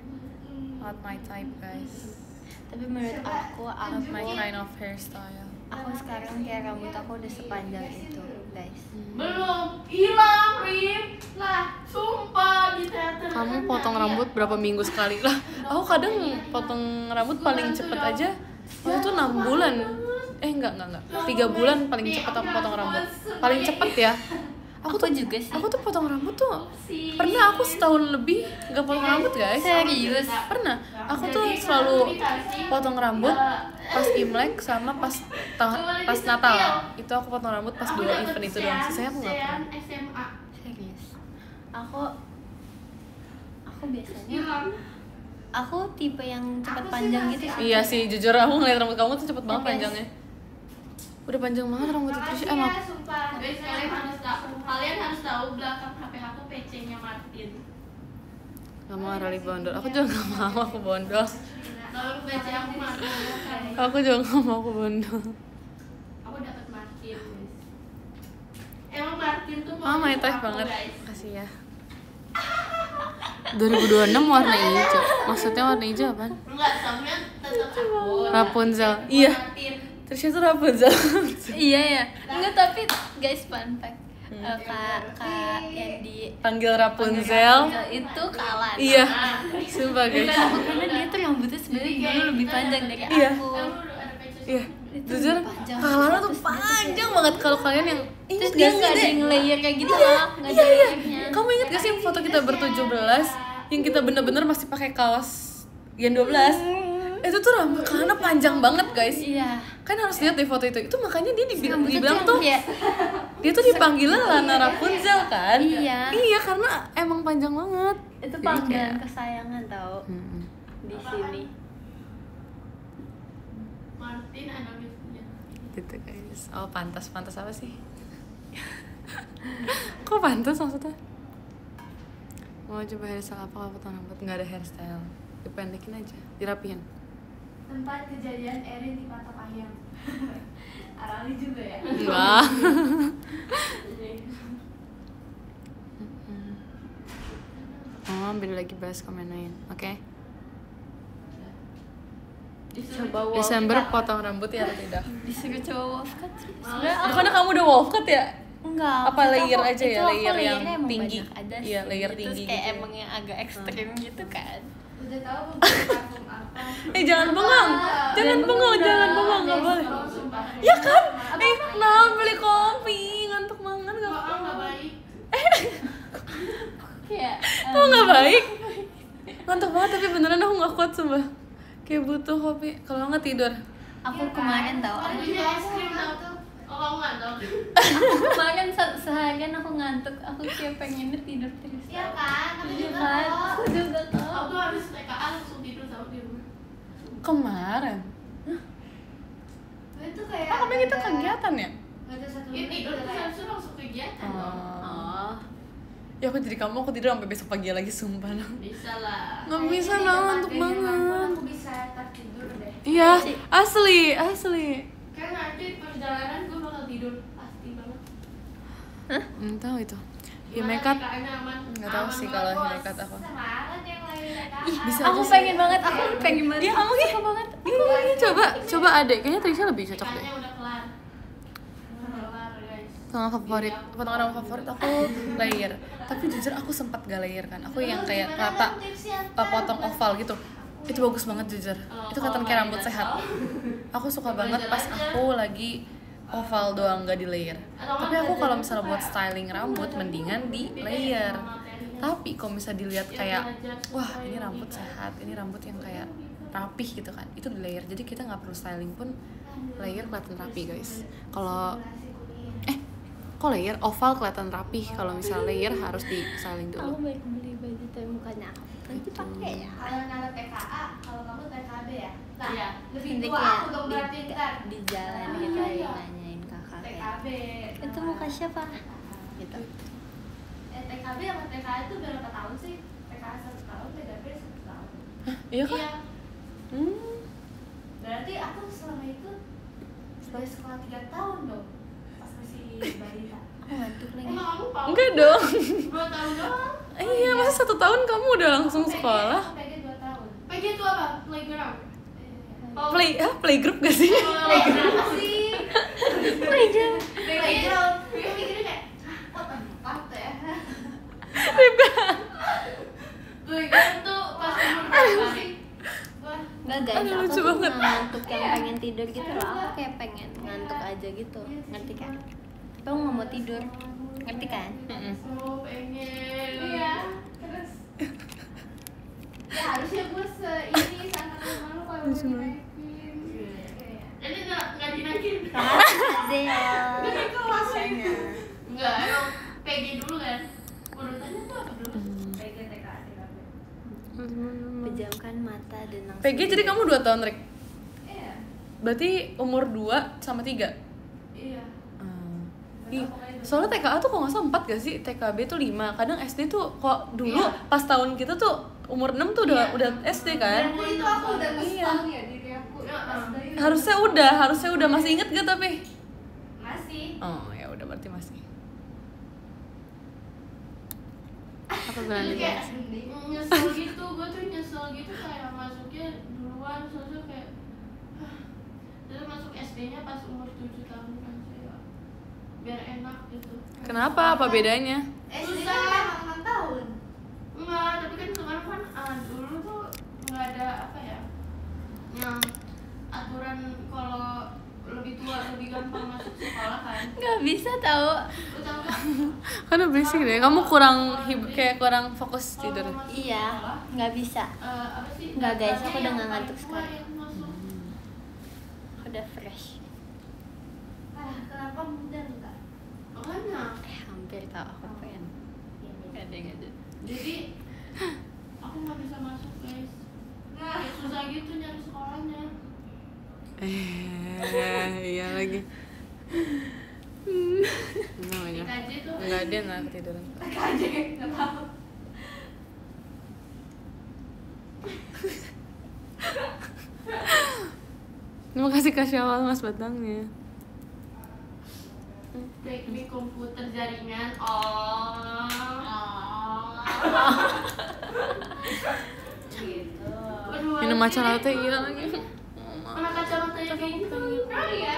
Speaker 2: Not my type guys.
Speaker 1: Tapi menurut aku
Speaker 2: Not my kind of hairstyle.
Speaker 1: aku sekarang kayak rambut aku udah sepanjang itu guys.
Speaker 3: Belum hilang, Rim. Lah, sumpah di teater.
Speaker 2: Kamu potong rambut berapa minggu sekali lah? Aku kadang potong rambut paling cepet aja waktu itu 6 bulan. Enggak 3 bulan paling cepet aku potong rambut. Paling cepet ya.
Speaker 1: Aku juga sih.
Speaker 2: Aku tuh potong rambut tuh pernah aku setahun lebih nggak potong rambut guys.
Speaker 1: Serius?
Speaker 2: Pernah. Aku tuh selalu potong rambut pas Imlek sama pas Natal. Itu aku potong rambut pas 2 event itu doang. Sisanya aku nggak pernah.
Speaker 3: SMA.
Speaker 1: Serius. Aku biasanya
Speaker 3: Hilang.
Speaker 1: aku tipe yang cepat panjang gitu sih.
Speaker 2: Iya sih, jujur aku ngeliat rambut kamu tuh cepet banget
Speaker 1: Guys.
Speaker 2: panjangnya. Udah panjang banget rambut itu sih.
Speaker 3: Makasih ya, sumpah. Guys, kalian harus tahu belakang HP aku PC-nya Martin.
Speaker 2: Gak mau Rally bondol. Aku juga gak mau aku bondol.
Speaker 3: Kalau PC aku Martin.
Speaker 2: Aku juga gak mau aku bondol.
Speaker 3: Aku dapat Martin, guys. Emang Martin tuh
Speaker 2: Ah, my type
Speaker 3: aku,
Speaker 2: banget.
Speaker 3: guys.
Speaker 2: Makasih ya. 2026 warna hijau. Maksudnya warna hijau apaan?
Speaker 3: Enggak, soalnya tetap aku.
Speaker 2: Rapunzel. Iya.
Speaker 3: Martin.
Speaker 2: Terus itu Rapunzel.
Speaker 1: Iya ya. Enggak, tapi guys fun fact. Kak yang di
Speaker 2: Panggil Rapunzel.
Speaker 1: itu kalah.
Speaker 2: Iya. Sumpah guys.
Speaker 1: Karena dia tuh rambutnya sebenarnya dulu lebih panjang dari
Speaker 2: Iya.
Speaker 1: aku.
Speaker 3: Ada PC.
Speaker 2: Iya.
Speaker 1: Itu
Speaker 2: Jujur,
Speaker 1: lebih panjang.
Speaker 2: Kalana tuh
Speaker 1: Terus dia tuh
Speaker 2: panjang banget. Kalau kalian yang
Speaker 1: Terus dia nggak ada yang layer kayak gitu loh, nggak ada
Speaker 2: Iya.
Speaker 1: layernya.
Speaker 2: Kamu inget gak sih foto kita ber-17 yang kita bener-bener masih pakai kaos Gen 12? Itu tuh rambut Kalana panjang banget guys.
Speaker 1: Iya.
Speaker 2: Kan harus lihat deh foto itu makanya dia
Speaker 1: Rambutnya
Speaker 2: dibilang
Speaker 1: tuh
Speaker 2: tuh
Speaker 1: ya.
Speaker 2: dia tuh dipanggilnya Lana Rapunzel kan.
Speaker 1: Iya.
Speaker 2: Iya, karena emang panjang banget.
Speaker 1: Itu
Speaker 2: Jadi
Speaker 1: panggilan
Speaker 2: kayak-
Speaker 1: kesayangan tau di sini.
Speaker 3: Martin ada bisnya.
Speaker 2: Gitu guys. Oh, pantas apa sih? Kok pantas maksudnya? Mau coba hairstyle apa kalau potong rambut? Nggak ada hairstyle, dipendekin aja, dirapihin.
Speaker 3: Tempat kejadian Erin di Patok Ayam. Arali juga ya?
Speaker 2: Enggak. Oh, beda lagi bahas Kamen Oke.
Speaker 1: Coba
Speaker 2: Desember potong rambut ya atau tidak?
Speaker 1: disuruh coba wolf cut sih.
Speaker 2: Bukannya kamu udah wolf cut ya?
Speaker 1: Enggak.
Speaker 2: Apa layer aja ya?
Speaker 1: itu aku
Speaker 2: Layer yang
Speaker 1: layernya emang
Speaker 2: tinggi.
Speaker 1: banyak ada
Speaker 2: Iya,
Speaker 1: sih.
Speaker 2: layer
Speaker 1: Terus
Speaker 2: tinggi
Speaker 1: kayak
Speaker 2: gitu.
Speaker 1: emang yang agak ekstrim gitu kan.
Speaker 3: Udah tahu mau beli parfum apa?
Speaker 2: Jangan bengong. Jangan bengong, jangan bengong, enggak boleh. Ya kan? Beli kopi, ngantuk banget enggak.
Speaker 3: Maaf nggak baik.
Speaker 1: Kayak
Speaker 2: Kok nggak baik? Ngantuk banget tapi beneran aku nggak kuat sumpah. Kayak butuh kopi. Kalau nggak tidur.
Speaker 1: aku kemarin tau
Speaker 3: Aku
Speaker 1: aku
Speaker 3: juga es krim tau. Oh kamu nggak tahu?
Speaker 1: kemarin seharian aku ngantuk, aku kayak pengennya tidur terus.
Speaker 3: Iya kan? Aku
Speaker 1: Iya
Speaker 3: juga
Speaker 1: kan?
Speaker 3: kok.
Speaker 1: Aku juga tau.
Speaker 3: Aku tuh habis TKA langsung tidur tau di rumah.
Speaker 2: Kemarin.
Speaker 3: Itu kayak.
Speaker 2: Kamu kita kegiatan ya?
Speaker 3: Nggak ada satu menit. Tidur tuh harusnya langsung kegiatan.
Speaker 1: Oh.
Speaker 2: Ya aku jadi kamu, aku tidur sampai besok pagi lagi sumpah.
Speaker 3: Bisa lah.
Speaker 2: Nggak bisa lah, ngantuk banget.
Speaker 3: Aku bisa tak tidur deh.
Speaker 2: Iya, asli.
Speaker 3: Kayak nanti perjalanan gue bakal tidur pasti banget.
Speaker 2: Tahu itu.
Speaker 3: Gimana
Speaker 2: Himekat
Speaker 3: TKA-nya aman?
Speaker 2: nggak tahu
Speaker 3: Aman
Speaker 2: sih
Speaker 3: banget,
Speaker 2: kalau
Speaker 3: Bos.
Speaker 2: Himekat aku.
Speaker 3: Semangat yang lain TKA.
Speaker 2: Ih, bisa
Speaker 1: Aku
Speaker 2: aja sih.
Speaker 1: pengen banget, aku pengen banget.
Speaker 2: Iya, kamu
Speaker 1: suka banget.
Speaker 2: Iya, coba adek. Kayaknya Trisha lebih cocok deh.
Speaker 3: TKA-nya udah kelar. Kelar guys.
Speaker 2: Potongan favorit, potongan rambut favorit aku layer. Tapi jujur aku sempat gak layer kan. Aku yang kayak rata potong oval gitu. Itu bagus banget jujur. Itu kelihatan kayak rambut sehat. Aku suka banget pas aku lagi oval doang gak di layer. Tapi aku kalau misalnya buat styling rambut mendingan di layer. Tapi kalau misalnya dilihat kayak wah ini rambut sehat, ini rambut yang kayak rapih gitu kan, itu di layer. Jadi kita nggak perlu styling pun layer kelihatan rapi guys. Kalau kok layer oval kelihatan rapih, kalau misalnya layer harus di styling
Speaker 1: Aku
Speaker 2: dulu.
Speaker 1: baik beli baju tapi bukannya aku lagi pakai ya.
Speaker 3: Kalau nyalet TKA, kalau kamu TKB ya? Nah,
Speaker 1: Iya.
Speaker 3: lebih
Speaker 1: Nanti
Speaker 3: tua
Speaker 1: kayak
Speaker 3: aku dong berarti ntar.
Speaker 1: di jalan gitu ya nanyain kakak kayak,
Speaker 3: TKB.
Speaker 1: itu muka siapa? Gitu.
Speaker 3: TKB sama TKA itu berapa tahun sih? TKA 1 tahun, TKB 1 tahun.
Speaker 2: Iya kan?
Speaker 3: Iya.
Speaker 2: Hmm.
Speaker 3: Berarti aku selama itu dari sekolah 3 tahun dong. Pas masih balita.
Speaker 1: Aku ngantuk lagi.
Speaker 3: Emang kamu tahu?
Speaker 2: Enggak dong.
Speaker 3: 2 tahun doang.
Speaker 2: Iya, masa 1 tahun kamu udah langsung sekolah?
Speaker 3: PG 2 tahun. PG itu apa? Playground.
Speaker 2: Playgroup gak sih?
Speaker 3: Playground apa sih?
Speaker 1: Playground.
Speaker 3: Playground. Gue mikirnya kayak, kok tempat ya? Playground tuh pas umur berapa sih? Wah,
Speaker 1: Nggak guys,
Speaker 2: Aduh,
Speaker 1: aku
Speaker 2: lucu
Speaker 1: tuh
Speaker 2: banget.
Speaker 1: nggak ngantuk yang pengen tidur gitu loh. Aku kayak pengen ngantuk aja gitu, ngerti kan? Tapi aku nggak mau tidur, ngerti kan?
Speaker 3: so pengen. Iya. Terus. Ya harusnya gue ini sangat malu kalau dinaikin. Ini nggak dinaikin.
Speaker 1: Zeo.
Speaker 3: Ini kelasnya. Enggak, emang PG dulu kan? Urutannya tuh apa dulu? PG, TKA, TKB.
Speaker 1: Pejamkan mata dan langsung.
Speaker 2: PG jadi kamu 2 tahun, Rick?
Speaker 3: Iya.
Speaker 2: Berarti umur 2 sama 3?
Speaker 3: Iya.
Speaker 2: Ih, soalnya TKA tuh kok nggak salah 4 gak sih? TKB tuh 5. Kadang SD tuh kok dulu pas tahun kita tuh umur 6 tuh udah SD kan?
Speaker 3: Dan itu aku udah
Speaker 2: Iya.
Speaker 3: ya diri aku. Pas dari
Speaker 2: Harusnya udah masih inget gak tapi?
Speaker 3: masih.
Speaker 2: Oh, ya udah berarti masih. Apa bilang
Speaker 3: Jadi
Speaker 2: dia?
Speaker 3: kayak nyesel gitu, gue tuh nyesel gitu kayak masuknya duluan, soalnya kayak terus masuk SD-nya pas umur 7 tahun kan sih ya. Biar enak gitu.
Speaker 2: Kenapa? Apa bedanya?
Speaker 3: SD kan 6 tahun. Enggak, tapi kan sekarang kan dulu tuh nggak ada apa ya, yang aturan kalau lebih tua lebih gampang masuk sekolah kan.
Speaker 1: Nggak bisa tahu.
Speaker 3: Lu tahu nggak?
Speaker 2: Karena berisik deh. Kamu kurang kayak kurang fokus
Speaker 3: Kalau
Speaker 2: tidur.
Speaker 3: mau masuk
Speaker 1: Iya,
Speaker 3: sekolah,
Speaker 1: nggak bisa.
Speaker 3: apa sih?
Speaker 1: Nggak, guys,
Speaker 3: daftarnya
Speaker 1: aku udah
Speaker 3: yang
Speaker 1: nggak ngantuk
Speaker 3: paling tua
Speaker 1: sekarang.
Speaker 3: yang masuk.
Speaker 1: Aku udah fresh.
Speaker 3: Kenapa muda enggak? Makanya.
Speaker 1: Hampir tahu aku pengen. Nggak ada.
Speaker 3: Jadi aku nggak bisa masuk guys. Kayak susah gitu nyari sekolahnya.
Speaker 2: Iya lagi. Namanya.
Speaker 3: KJ tuh.
Speaker 2: Enggak, dia nggak ketiduran.
Speaker 3: KJ nggak tahu.
Speaker 2: Terima kasih Kak Syawal Mas Batangnya.
Speaker 3: Teknik komputer jaringan.
Speaker 1: Gitu.
Speaker 2: Minum matcha latte iya lagi.
Speaker 3: Mana kacamata kayak gitu kali ya.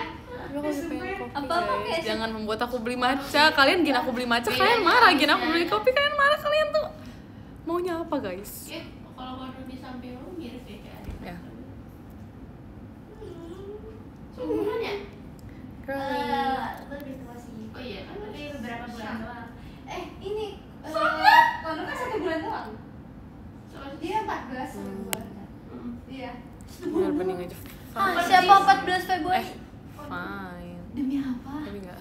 Speaker 1: Apa kayak
Speaker 2: Jangan membuat aku beli matcha. Kalian gini aku beli matcha, kalian marah. Gini aku beli kopi, kalian marah. Kalian tuh maunya apa guys?
Speaker 3: Ya, kalau baru di samping lu mirip ya kayak adik.
Speaker 2: Ya.
Speaker 3: Seumuran ya?
Speaker 1: lebih tua sih.
Speaker 3: Oh iya, kan
Speaker 1: Tapi beberapa bulan doang. Ini Kono kan 1 bulan doang. Dia 14 sama gua. Iya.
Speaker 2: Bener bening aja.
Speaker 1: Siapa 14 Februari?
Speaker 2: Fine.
Speaker 1: Demi apa?
Speaker 2: Tapi enggak.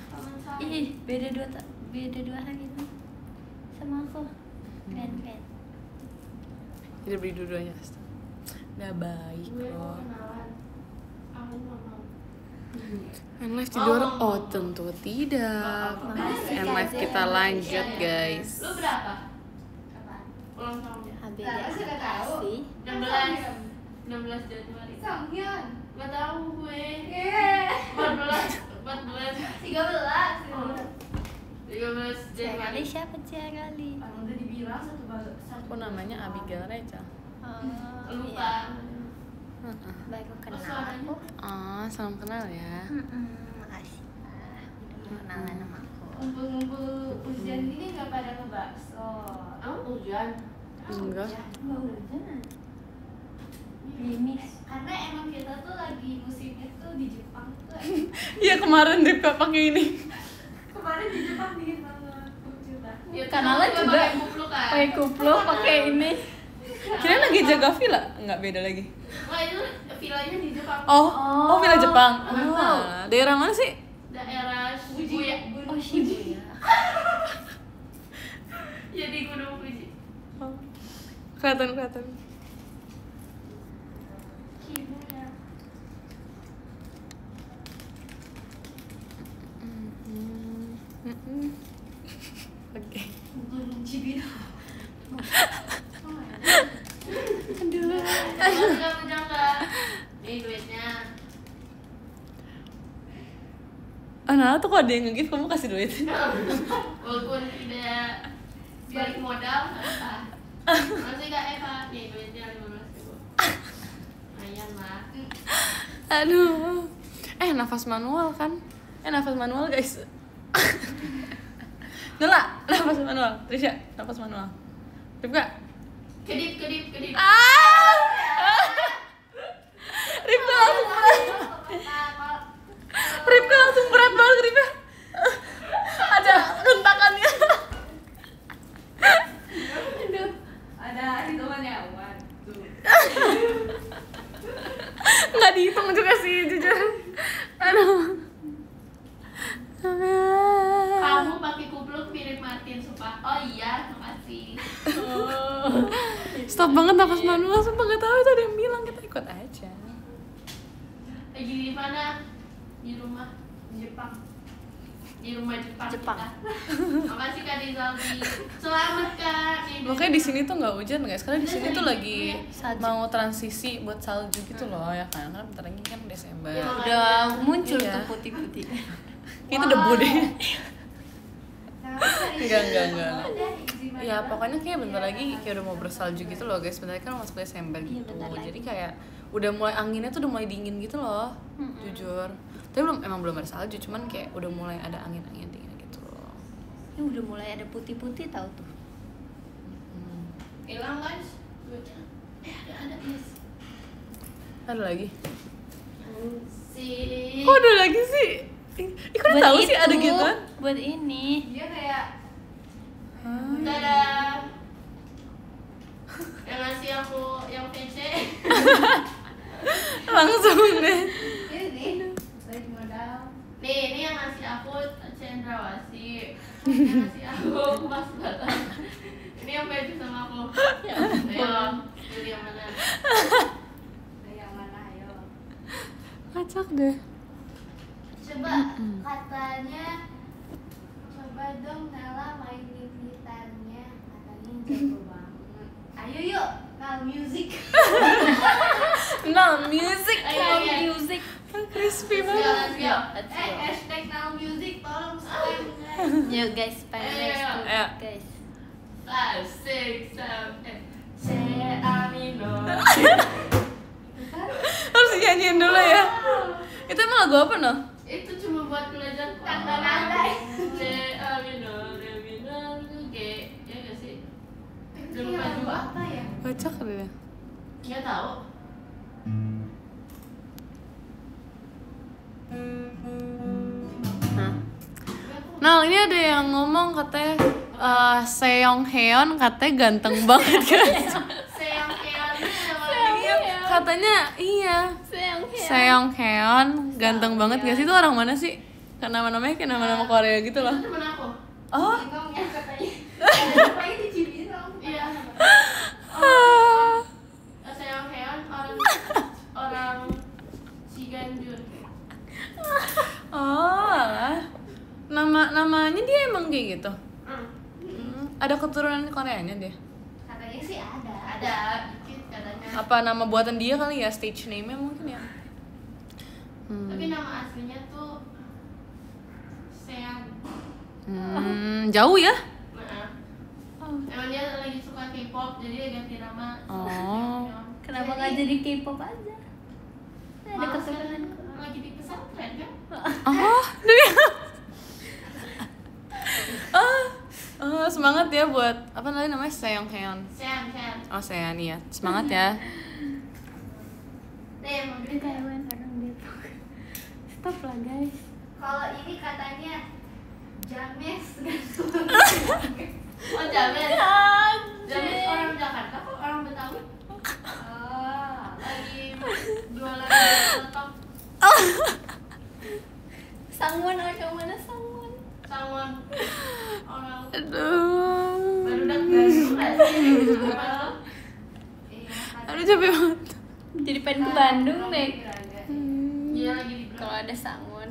Speaker 1: Ih, beda 2 hari itu sama aku. Keren.
Speaker 2: Jadi beli dua-duanya. Udah baik
Speaker 3: Gue mau
Speaker 2: loh.
Speaker 3: kenalan. Aku nggak mau.
Speaker 2: Live tidur? Oh tentu tidak.
Speaker 1: Makasih,
Speaker 2: Live
Speaker 1: Kak
Speaker 2: kita
Speaker 1: Zen.
Speaker 2: lanjut guys.
Speaker 3: Lu berapa?
Speaker 1: Kapan?
Speaker 3: Ulang tahunnya?
Speaker 1: Beda
Speaker 4: sudah tahu.
Speaker 1: sih.
Speaker 3: 16 Januari.
Speaker 4: Samhyun.
Speaker 3: Gak tahu gue. 14
Speaker 4: 13.
Speaker 3: 13 Januari.
Speaker 1: Siapa Ciarali?
Speaker 4: Udah dibilang satu.
Speaker 2: Aku namanya Abigail Reca.
Speaker 3: Lupa.
Speaker 1: Baru kenal
Speaker 3: suaranya?
Speaker 1: aku.
Speaker 2: Salam kenal ya.
Speaker 1: Makasih. Udah mau kenalan sama aku.
Speaker 4: Ngumpul-ngumpul ujian ini nggak pada ngebakso.
Speaker 3: Hujan.
Speaker 2: Enggak.
Speaker 4: Nggak hujan.
Speaker 1: Remix.
Speaker 4: Karena emang kita tuh lagi musimnya tuh di Jepang tuh.
Speaker 2: Iya kemarin Ripka pakai ini.
Speaker 4: Kemarin di Jepang dingin banget. Coba.
Speaker 3: Ya,
Speaker 1: Kanalnya
Speaker 3: kita
Speaker 1: juga
Speaker 3: pakai kupluk kan?
Speaker 1: pakai kupluk, pakai ini.
Speaker 2: Kirain lagi jaga villa? Enggak, beda lagi.
Speaker 3: Wah itu villanya di Jepang.
Speaker 2: Oh villa Jepang.
Speaker 1: Oh.
Speaker 2: Daerah mana sih?
Speaker 3: Daerah Shibuya.
Speaker 1: Oh, Shibuya.
Speaker 3: Ya di Gunung Fuji.
Speaker 2: Kelihatan.
Speaker 3: Shibuya.
Speaker 2: Oke.
Speaker 4: Gunung Cibino.
Speaker 3: Enggak. Nih duitnya.
Speaker 2: Nah tuh kok ada yang nge-give kamu kasih duit.
Speaker 3: Walaupun tidak balik modal, nggak apa. Masih Kak Eva, nih duitnya 15.000. Lumayan lah.
Speaker 2: Aduh. Nafas manual kan? Nafas manual guys. Nela, nafas manual. Trisha, nafas manual. Ripka.
Speaker 3: Kedip.
Speaker 2: Ripka langsung berat. Ripka langsung berat banget Ripka. Ada hentakannya.
Speaker 4: Aduh. Ada hitungannya Wan.
Speaker 2: Nggak dihitung juga sih jujur. Aduh.
Speaker 3: Kamu pakai kupluk mirip Martin, sumpah. Oh iya, makasih.
Speaker 2: Stop banget nafas manual, sumpah nggak tahu itu ada yang bilang, kita ikut aja.
Speaker 3: Lagi di mana? Di rumah
Speaker 4: Jepang.
Speaker 3: di rumah Jepang.
Speaker 1: Jepang.
Speaker 3: Kita. Makasih Kak Dizaldi. Selamat Kak.
Speaker 2: Makanya di sini tuh nggak hujan guys, karena di sini tuh lagi
Speaker 1: Salju.
Speaker 2: mau transisi buat salju gitu loh ya kan, karena bentar lagi kan Desember.
Speaker 3: Ya,
Speaker 1: Udah muncul
Speaker 2: Iya.
Speaker 1: tuh putih-putih.
Speaker 2: Itu debu deh.
Speaker 4: Enggak.
Speaker 2: Ya pokoknya kayak bentar lagi kayak udah mau bersalju gitu loh guys, bentar lagi kan masuk Desember
Speaker 1: Iya,
Speaker 2: gitu.
Speaker 1: bentar lagi.
Speaker 2: Jadi kayak udah mulai anginnya tuh udah mulai dingin gitu loh, jujur. Tapi emang belum ada salju, cuman kayak udah mulai ada angin-angin dingin gitu loh.
Speaker 1: Ini udah mulai ada putih-putih tahu tuh.
Speaker 3: hilang guys. Duitnya. Ada yes.
Speaker 2: Ada lagi?
Speaker 3: Si.
Speaker 2: Kok ada lagi sih? Ih, kok udah tahu sih ada gituan?
Speaker 1: Buat ini.
Speaker 4: Dia kayak
Speaker 3: Dadah. Yang ngasih aku yang PC.
Speaker 2: Langsung deh.
Speaker 4: ini lagi modal.
Speaker 3: Nih, ini yang ngasih aku Cendrawasih. Yang ngasih aku Mas Batam. Ini yang beda sama aku. Ayo, pilih yang mana?
Speaker 4: Yang mana ayo?
Speaker 2: Kacak deh.
Speaker 4: Coba katanya coba dong Nela mainin gitarnya, katanya jago banget. Ayo yuk, Nal music.
Speaker 2: No music.
Speaker 3: Ayo,
Speaker 1: Sound
Speaker 3: ayo.
Speaker 1: music.
Speaker 2: Crispy
Speaker 3: Let's go,
Speaker 2: banget.
Speaker 3: let's go.
Speaker 1: Let's go.
Speaker 4: Hashtag Nal music tolong.
Speaker 1: Yuk guys, finalize
Speaker 2: Ayo.
Speaker 1: guys.
Speaker 3: 5, 6, 7, C A minor.
Speaker 2: Harus nyanyiin dulu ya. Itu emang lagu apa noh?
Speaker 3: Itu cuma buat belajar
Speaker 4: Kata nada.
Speaker 3: C A minor, Re minor, G, ya gak sih?
Speaker 4: Itu
Speaker 3: Lupa
Speaker 4: lagu
Speaker 3: juga.
Speaker 4: apa ya?
Speaker 2: Kocak deh.
Speaker 3: Nggak tahu.
Speaker 2: Nah ini ada yang ngomong katanya Seong Heon katanya ganteng banget guys.
Speaker 3: Seong Keonnya
Speaker 2: Iya, katanya iya. Seong Heon ganteng banget gak sih? Itu orang mana sih? Kan nama-namanya kayak nama-nama Korea gitu loh.
Speaker 3: Itu temen aku.
Speaker 2: Oh.
Speaker 4: Bingung ya katanya. Katanya di Cibinong.
Speaker 3: Iya. Seong Keon orang Ciganjur.
Speaker 2: Oh, alah. Namanya dia emang kayak gitu. Ada keturunan Koreanya dia.
Speaker 4: Katanya sih ada.
Speaker 3: Ada dikit katanya.
Speaker 2: Apa nama buatan dia kali ya, stage name-nya mungkin ya.
Speaker 3: Tapi nama aslinya tuh Sean.
Speaker 2: Jauh ya?
Speaker 3: Nah, emang dia lagi suka K-pop jadi dia ganti nama.
Speaker 2: Oh.
Speaker 1: Kenapa nggak jadi K-pop aja? Ada
Speaker 3: Malah
Speaker 1: keturunan.
Speaker 3: lagi di pesantren kan?
Speaker 2: Oh, oh, semangat ya buat apa namanya Seong Heon.
Speaker 3: Sean.
Speaker 2: Oh Seon iya, semangat ya.
Speaker 3: Nih, mau
Speaker 1: Itu Taiwan orang Depok. Stop lah guys.
Speaker 4: Kalau ini katanya James gantung.
Speaker 3: Oh, James. James orang Jakarta kok orang Betawi? Lagi jualan laptop.
Speaker 1: Sangwon orang mana Sangwon?
Speaker 3: Salmon orang
Speaker 2: Aduh.
Speaker 3: baru Bandung nggak sih?
Speaker 2: Aduh capek banget.
Speaker 1: Jadi pengen ke Bandung deh.
Speaker 3: Iya lagi di
Speaker 1: Kalau ada Sangwon.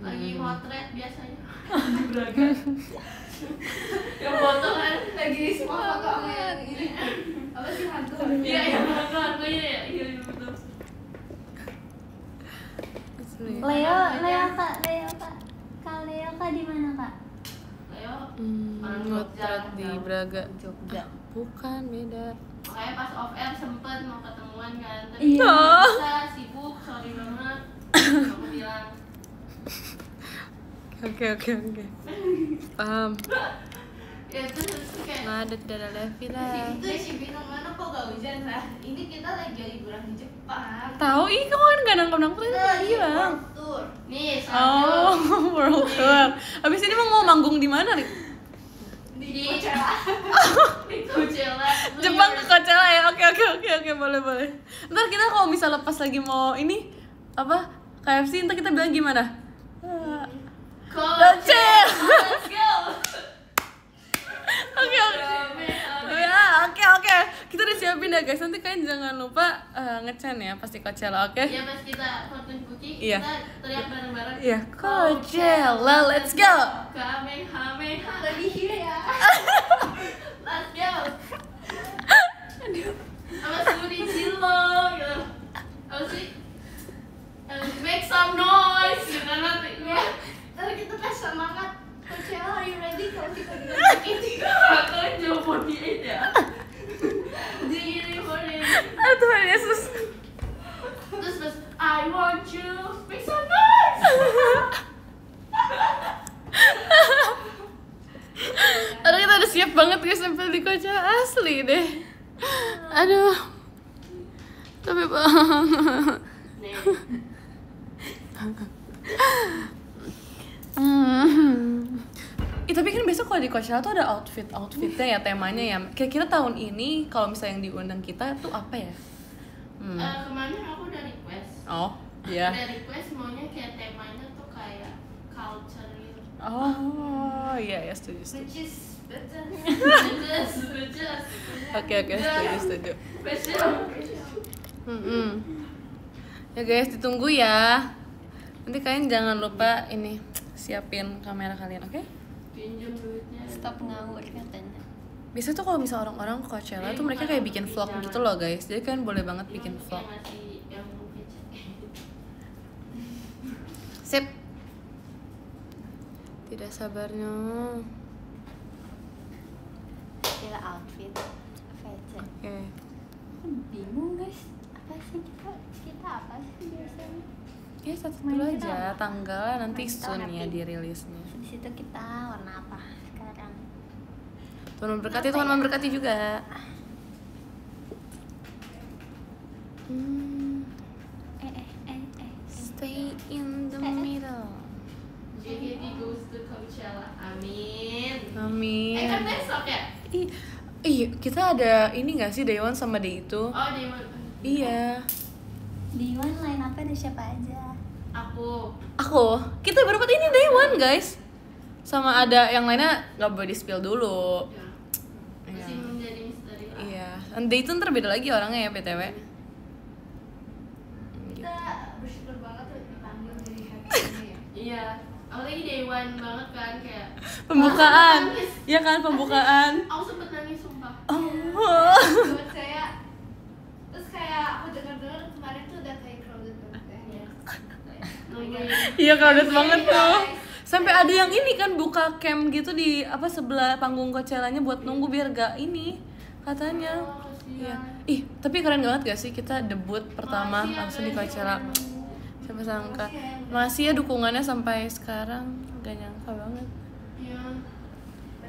Speaker 3: lagi motret biasanya di Braga. Yang foto kan
Speaker 4: Lagi semua foto sama yang ini. Apa sih hantu?
Speaker 3: iya yang hantu-hantunya ya iya betul.
Speaker 1: Leo kak. Kak Leo kak di mana kak?
Speaker 3: Ayo orang
Speaker 2: Motret
Speaker 3: Jogja
Speaker 2: di Braga.
Speaker 1: Jogja.
Speaker 2: Bukan, beda.
Speaker 3: makanya pas off air sempet mau ketemuan kan tapi
Speaker 1: Iya.
Speaker 3: nggak bisa sibuk sorry banget aku bilang
Speaker 2: Oke. Paham.
Speaker 3: ya terus kayak
Speaker 2: Nah, ada tidak ada villa.
Speaker 4: Itu Cibinong mana kok gak hujan lah? Ini kita lagi liburan di Jepang.
Speaker 2: Tahu ih kamu kan gak nangkep
Speaker 4: Kita
Speaker 2: kan
Speaker 4: lagi
Speaker 2: bilang.
Speaker 4: world tour.
Speaker 3: nih
Speaker 2: Oh, world tour. Abis ini mau manggung di mana nih?
Speaker 3: di Coachella
Speaker 2: Jepang ke Coachella ya. Oke, boleh. Ntar kita kalau misal lepas lagi mau ini apa? KFC ntar kita bilang gimana?
Speaker 3: Coachella let's go
Speaker 2: Oke. Ya, oke. Kita udah siapin ya guys. Nanti kalian jangan lupa nge-chan ya pasti Coachella, oke?
Speaker 3: ya pas kita fortune cookie
Speaker 2: Iya.
Speaker 3: kita teriak bareng-bareng
Speaker 2: Iya, Coachella, let's go.
Speaker 3: Kamehameha
Speaker 4: Lagi here ya.
Speaker 3: let's go sama Suri Cilo gitu apa sih make some noise gitu nanti
Speaker 4: Ntar kita tes semangat. Coachella, are you ready? Kalau kita bilang begitu.
Speaker 3: kalian jauh 48 ya jadi 48
Speaker 2: Aduh Tuhan Yesus.
Speaker 3: terus I want you make some noise
Speaker 2: Aduh kita udah siap banget guys sampai di Coachella asli deh. Aduh. Tapi banget.
Speaker 3: nih
Speaker 2: Tapi kan besok kalau di Coachella tuh ada outfitnya ya, temanya ya. Kira-kira tahun ini kalau misalnya yang diundang kita tuh apa ya?
Speaker 3: kemarin aku udah request
Speaker 2: Oh, iya.
Speaker 3: udah request maunya kayak temanya tuh kayak culture gitu
Speaker 2: Oh, iya setuju.
Speaker 4: Which is better.
Speaker 3: Bejes
Speaker 2: Oke, setuju.
Speaker 3: fashion
Speaker 2: Ya guys, ditunggu ya. Nanti kalian jangan lupa ini siapin kamera kalian, oke?
Speaker 3: pinjam duitnya
Speaker 1: Stop ngawur katanya.
Speaker 2: Biasanya tuh kalau misal orang-orang ke Coachella tuh mereka kayak bikin vlog gitu loh guys. Jadi kalian boleh banget bikin vlog.
Speaker 3: yang ngasih yang kecil
Speaker 2: Sip. Tidak sabarnya.
Speaker 1: Gila outfit VC.
Speaker 2: Oke.
Speaker 1: Aku bingung guys, apa sih kita apa sih biasanya?
Speaker 2: Ya satu
Speaker 1: Main
Speaker 2: dulu
Speaker 1: kita
Speaker 2: aja,
Speaker 1: apa?
Speaker 2: tanggal nanti
Speaker 1: Main kita
Speaker 2: soon
Speaker 1: happy.
Speaker 2: ya dirilisnya.
Speaker 1: Di situ kita warna apa sekarang?
Speaker 2: Tuhan memberkati, Tuhan memberkati juga. Stay in the middle.
Speaker 3: JKT goes to Coachella. Amin.
Speaker 2: Amin.
Speaker 3: Kan besok ya?
Speaker 2: Kita ada ini gak sih Day One sama Day itu?
Speaker 3: Oh, Dewan.
Speaker 2: Iya.
Speaker 1: Di One line apa ada siapa aja?
Speaker 3: Aku.
Speaker 2: Kita berempat ini Day One guys. Sama ada yang lainnya gak boleh di spill dulu.
Speaker 3: Ya.
Speaker 2: Iya.
Speaker 3: Masih menjadi misteri.
Speaker 2: Iya. And Day itu ntar beda lagi orangnya ya BTW.
Speaker 4: Kita bersyukur banget tuh dipanggil jadi happy ini ya.
Speaker 3: Iya. Apalagi Dewan banget kan kayak.
Speaker 2: Pembukaan.
Speaker 3: Aku nangis.
Speaker 2: Iya kan pembukaan.
Speaker 3: Aku sempet nangis sumpah.
Speaker 4: Buat saya, terus kayak aku dengar kemarin tuh udah kayak crowded banget ya.
Speaker 3: Nungguin.
Speaker 2: Iya crowded banget tuh.
Speaker 4: guys.
Speaker 2: Sampai ada yang ini kan buka cam gitu di apa sebelah panggung Coachella-nya buat nunggu biar gak ini katanya.
Speaker 3: Oh,
Speaker 2: Iya.
Speaker 3: kasihan.
Speaker 2: Tapi keren banget gak sih kita debut pertama
Speaker 3: Makasih ya,
Speaker 2: langsung di
Speaker 3: guys,
Speaker 2: Coachella.
Speaker 3: yang udah
Speaker 2: Siapa sangka.
Speaker 4: Makasih ya.
Speaker 2: Makasih ya dukungannya sampai sekarang. Gak nyangka banget.
Speaker 3: Iya.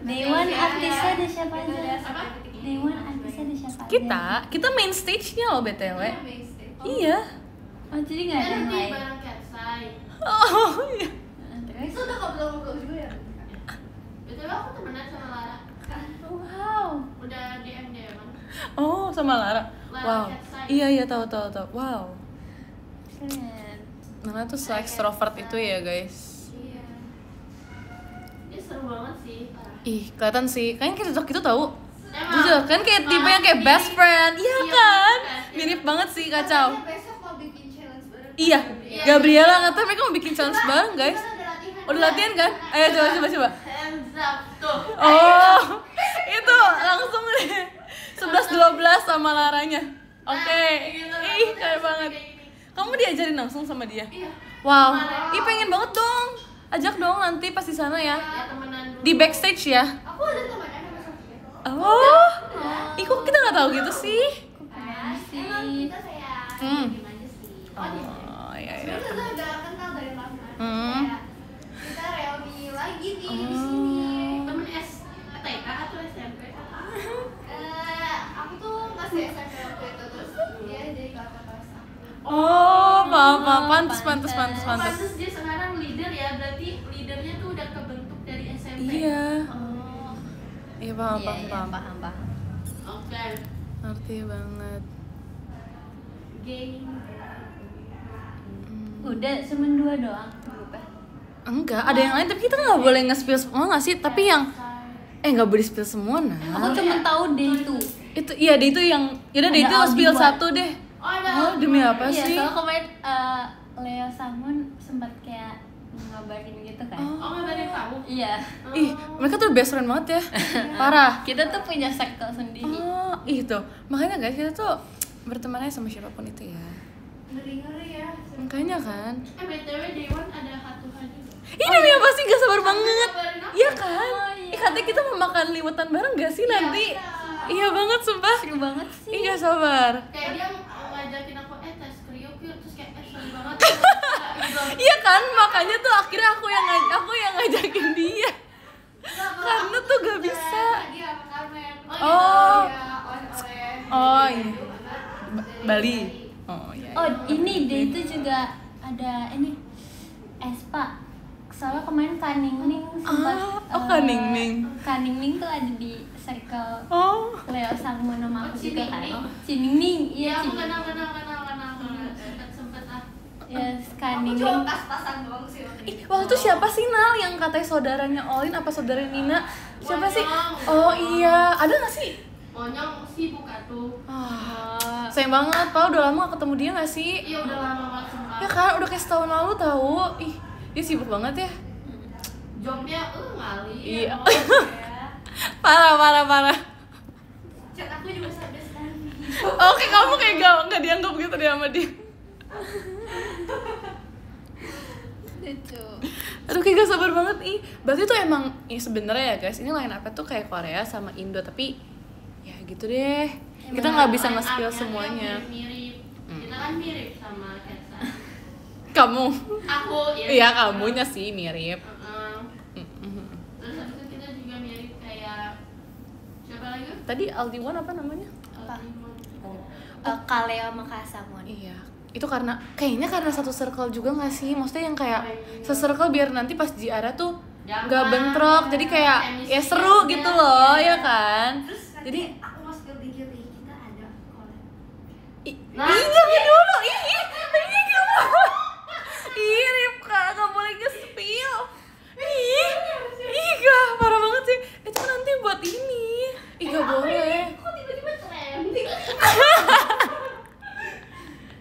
Speaker 1: Dewan
Speaker 4: Ya,
Speaker 1: artisnya
Speaker 4: ya.
Speaker 1: ada siapa
Speaker 4: Itu
Speaker 1: aja?
Speaker 4: udah sampai detik ini.
Speaker 1: Dewan artisnya ada siapa aja?
Speaker 2: Kita main stage-nya loh BTW.
Speaker 4: Iya, main stage.
Speaker 2: Iya.
Speaker 1: Oh jadi nggak ada yang
Speaker 3: Nanti
Speaker 1: lain?
Speaker 3: bareng Katsai.
Speaker 2: Oh iya.
Speaker 1: Terus?
Speaker 4: Itu udah ngobrol-ngobrol juga ya?
Speaker 3: Betul aku temenan sama Lara.
Speaker 1: Wow.
Speaker 3: Udah DM DM-an.
Speaker 2: Oh sama Lara.
Speaker 3: Lara
Speaker 2: Wow.
Speaker 3: Katsai.
Speaker 2: Iya tahu. Wow.
Speaker 1: Keren.
Speaker 2: Nana tuh extrovert itu ya guys.
Speaker 3: Iya. Dia seru banget sih. Parah.
Speaker 2: Ih kelihatan sih. Kayaknya kita cocok gitu tahu.
Speaker 3: Emang.
Speaker 2: Jujur kan kayak tipe yang kayak best friend. Iya
Speaker 3: Iya,
Speaker 2: kan?
Speaker 3: iya.
Speaker 2: Mirip banget sih kacau.
Speaker 4: Katanya besok mau bikin challenge bareng.
Speaker 2: Iya.
Speaker 3: Iya.
Speaker 2: Gabriela katanya mereka mau bikin challenge bareng guys.
Speaker 4: Kita udah latihan.
Speaker 2: Udah latihan kan? Ayo coba.
Speaker 3: Hands up tuh.
Speaker 2: Oh, itu langsung deh 11-12 sama Laranya. Oke,
Speaker 3: Gitu,
Speaker 2: ih
Speaker 3: aku
Speaker 2: keren
Speaker 3: harus
Speaker 2: banget.
Speaker 3: kayak gini.
Speaker 2: Kamu diajarin langsung sama dia?
Speaker 3: Iya.
Speaker 2: Wow,
Speaker 3: Kemarin.
Speaker 2: ih pengen banget dong. Ajak dong nanti pas di sana ya.
Speaker 3: Ya temenan dulu.
Speaker 2: Di backstage ya.
Speaker 4: Aku ada temannya sama Sofia.
Speaker 2: Oh, ih kok kita nggak tahu gitu sih?
Speaker 4: Kan, emang kita kayak
Speaker 2: Hmm.
Speaker 4: diem aja sih.
Speaker 2: Oh, iya.
Speaker 4: Sebenarnya kita udah kenal dari lama.
Speaker 2: Hmm.
Speaker 4: Kayak kita reuni lagi nih
Speaker 2: Oh.
Speaker 4: di sini.
Speaker 3: Temen TK atau SMP?
Speaker 4: Aku tuh masih SMP waktu itu, terus dia jadi kakak kelas aku.
Speaker 2: Oh, paham. Pantes.
Speaker 3: Pantes dia sekarang leader ya, berarti leadernya tuh udah kebentuk dari SMP.
Speaker 2: Iya.
Speaker 1: Oh.
Speaker 2: Iya paham.
Speaker 1: Paham.
Speaker 3: Oke.
Speaker 2: Ngerti banget.
Speaker 3: Gay.
Speaker 1: Udah cuma 2 doang. Lupa.
Speaker 2: Enggak, ada yang lain tapi kita nggak boleh nge-spill semua nggak sih? Tapi yang nggak boleh spill semua nah.
Speaker 1: Aku cuma tahu deh itu.
Speaker 2: Itu iya deh itu yang yaudah deh
Speaker 1: Ada
Speaker 2: itu spill
Speaker 1: Aldi buat.
Speaker 2: satu deh.
Speaker 3: Oh ada.
Speaker 2: Oh demi apa
Speaker 1: Iya,
Speaker 2: sih?
Speaker 1: soalnya kemarin Leo Samon sempat kayak ngabarin gitu kan.
Speaker 3: Oh ngabarin kamu?
Speaker 1: Iya.
Speaker 2: Ih mereka tuh best friend banget ya. Parah.
Speaker 1: Kita tuh punya sektor sendiri.
Speaker 2: Oh itu makanya guys kita tuh berteman aja sama siapapun itu ya.
Speaker 4: Ngeri-ngeri ya.
Speaker 2: Makanya kan.
Speaker 3: BTW Dewan ada satu hal juga.
Speaker 2: Ih demi apa sih gak sabar banget.
Speaker 3: Ngabarin apa?
Speaker 2: Iya kan?
Speaker 1: Oh, iya.
Speaker 2: Katanya kita mau makan liwetan bareng gak sih nanti? Iya banget sumpah.
Speaker 1: Seru banget sih.
Speaker 2: Ih gak sabar.
Speaker 3: Kayak dia ngajakin aku tes kriuk yuk, terus kayak seru banget.
Speaker 2: Iya kan makanya tuh akhirnya aku yang ngajakin dia. Karena tuh gak bisa.
Speaker 4: Lagi sama Carmen.
Speaker 2: Oh.
Speaker 4: Iya, oleh-oleh.
Speaker 2: Oh iya.
Speaker 4: Dari
Speaker 2: Bali. Oh iya.
Speaker 1: Oh, ini dia itu juga ada ini Espa. Soalnya kemarin Kaningning sempat
Speaker 2: Kaningning.
Speaker 1: Kaningning tuh ada di circle
Speaker 2: Oh.
Speaker 1: Leo Samon sama aku
Speaker 3: Oh,
Speaker 1: juga kan.
Speaker 3: Ciningning.
Speaker 1: Ciningning, iya
Speaker 3: Iya aku
Speaker 1: Ciningning.
Speaker 3: kenal. Sempet ah.
Speaker 1: Ya,
Speaker 4: Aku cuma
Speaker 1: Kaningning.
Speaker 4: pas-pasan doang sih waktu
Speaker 2: Ih,
Speaker 4: itu.
Speaker 2: waktu itu siapa sih Nal yang katanya saudaranya Olin apa saudara Nina? Siapa sih?
Speaker 3: Monyong.
Speaker 2: Oh iya, ada gak sih?
Speaker 3: Monyong sibuk tuh.
Speaker 2: Ah, sayang banget, Pak udah lama gak ketemu dia gak sih?
Speaker 3: Iya udah lama banget sumpah.
Speaker 2: Ya kan, udah kayak setahun lalu tahu. Ih, dia sibuk banget ya.
Speaker 3: Jobnya ngali.
Speaker 2: Iya.
Speaker 3: Oh, ya.
Speaker 2: Parah.
Speaker 4: Chat aku juga sampai sekarang.
Speaker 2: Oke, kamu kayak gak dianggap gitu deh sama dia.
Speaker 1: Lucu.
Speaker 2: Aduh kayak gak sabar banget ih. Berarti tuh emang sebenarnya ya guys, ini line up-nya tuh kayak Korea sama Indo, tapi ya gitu deh. Kita nggak bisa nge-spill semuanya.
Speaker 3: Mirip. Kita kan mirip sama Ketsa.
Speaker 2: Kamu?
Speaker 3: Aku ya.
Speaker 2: Iya, kamunya sih mirip.
Speaker 3: Terus habis itu kita juga mirip kayak siapa lagi?
Speaker 2: Tadi Aldiwan apa namanya?
Speaker 1: Kaleo sama Kasamon.
Speaker 2: Iya. Itu kayaknya karena satu circle juga nggak sih? Maksudnya yang kayak se-circle biar nanti pas Jiara tuh nggak bentrok, jadi kayak ya seru gitu loh, ya kan?
Speaker 4: Terus
Speaker 2: Jadi
Speaker 4: aku mau spill dikit nih, kita ada collab.
Speaker 2: jangan dulu, ih Ripka, nggak boleh nge-spill. Ih, gak, parah banget sih. Itu kan nanti buat ini. Ih, gak boleh.
Speaker 3: Kok tiba-tiba trending?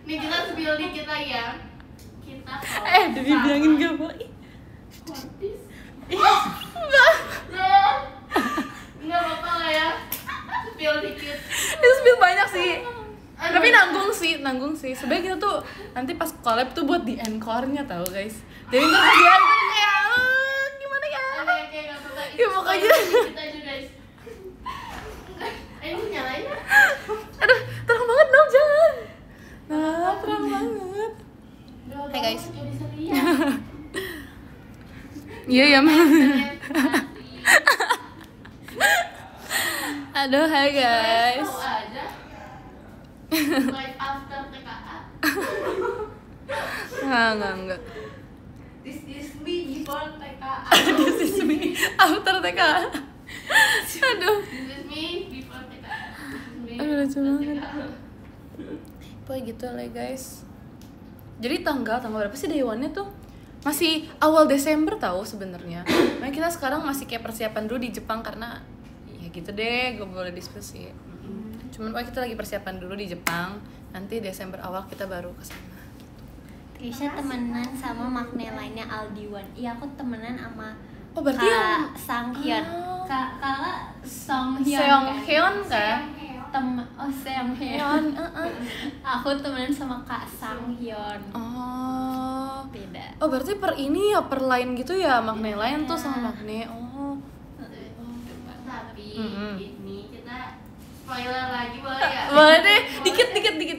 Speaker 3: Nih kita spill dikit lagi ya. Kita
Speaker 2: Udah dibilangin gak boleh.
Speaker 3: Enggak apa-apa lah ya. Spill dikit.
Speaker 2: Itu spill banyak sih. Tapi nanggung sih. Sebenarnya kita tuh nanti pas collab tuh buat di encore-nya tau guys. Jadi ntar pas di encore kayak gimana ya?
Speaker 3: Kayak gak apa-apa.
Speaker 2: Ya, pokoknya.
Speaker 3: Kita aja guys. Ini nyalain ya?
Speaker 2: Aduh, terang banget dong, jangan. Nah, terang banget. Hai guys.
Speaker 3: Gak bisa lihat.
Speaker 2: Iya ya, Mam. Aduh, hai guys.
Speaker 3: Tahu aja. Live after TKA.
Speaker 2: Enggak.
Speaker 4: This is me before TKA.
Speaker 2: This is me after TK. Aduh.
Speaker 3: This is me before TKA.
Speaker 2: Aduh, lucu banget. Pokoknya gitu lah guys. Jadi tanggal berapa sih day one-nya tuh? Masih awal Desember tahu sebenarnya. Makanya kita sekarang masih kayak persiapan dulu di Jepang karena ya gitu deh, gue boleh diskusi. Cuman pokoknya kita lagi persiapan dulu di Jepang. Nanti Desember awal kita baru kesana.
Speaker 1: Trisha temenan sama makne lainnya Aldiwan. Iya, aku temenan sama
Speaker 2: Oh berarti yang
Speaker 1: Sanghyun. Kak Songhyun.
Speaker 2: Seonghyun kan?
Speaker 1: Seonghyun. Aku temenan sama Kak Sanghyun.
Speaker 2: Oh.
Speaker 1: Beda.
Speaker 2: Oh berarti per ini ya per line gitu ya, makne line tuh sama makne. Oh.
Speaker 3: Tapi ini kita spoiler lagi boleh ya?
Speaker 2: Boleh deh, dikit.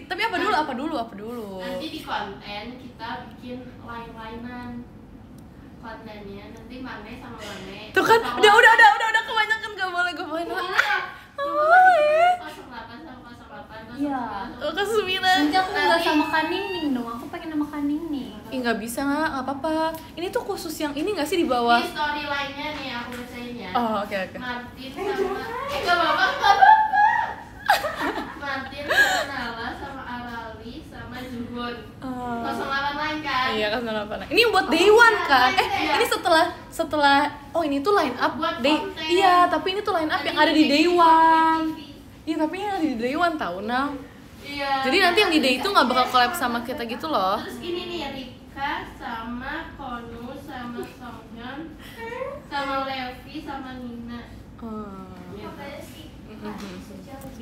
Speaker 2: Tapi apa dulu?
Speaker 3: Nanti di konten kita bikin line-linean kontennya. Nanti Mane sama Mane.
Speaker 2: Tuh kan, udah kebanyakan gak boleh gue main.
Speaker 3: Boleh. 08 sama 08.
Speaker 1: Iya.
Speaker 2: Oh, ke 9.
Speaker 1: Nanti aku nggak sama Kaningning dong. Aku pengen sama Kaningning.
Speaker 2: Ih nggak bisa nggak apa-apa. Ini tuh khusus yang ini nggak sih di bawah?
Speaker 3: Ini storyline-nya nih aku bacain ya.
Speaker 2: Oh oke.
Speaker 3: Martin sama gak apa-apa. Martin sama Nala sama Arali sama Jugun. 08 lain kan?
Speaker 2: Iya kan 08. Ini buat day one kan?
Speaker 3: Iya.
Speaker 2: Ini setelah oh ini tuh line up
Speaker 3: Buat
Speaker 2: day.
Speaker 3: konten.
Speaker 2: Iya, tapi ini tuh line up yang ada di day one. Iya, tapi yang ada di day one tahu nah.
Speaker 3: Iya.
Speaker 2: Jadi nanti yang di day itu nggak bakal collab sama kita gitu loh.
Speaker 3: Terus ini nih Rika sama Konu sama Songhyun sama Levi sama Nina.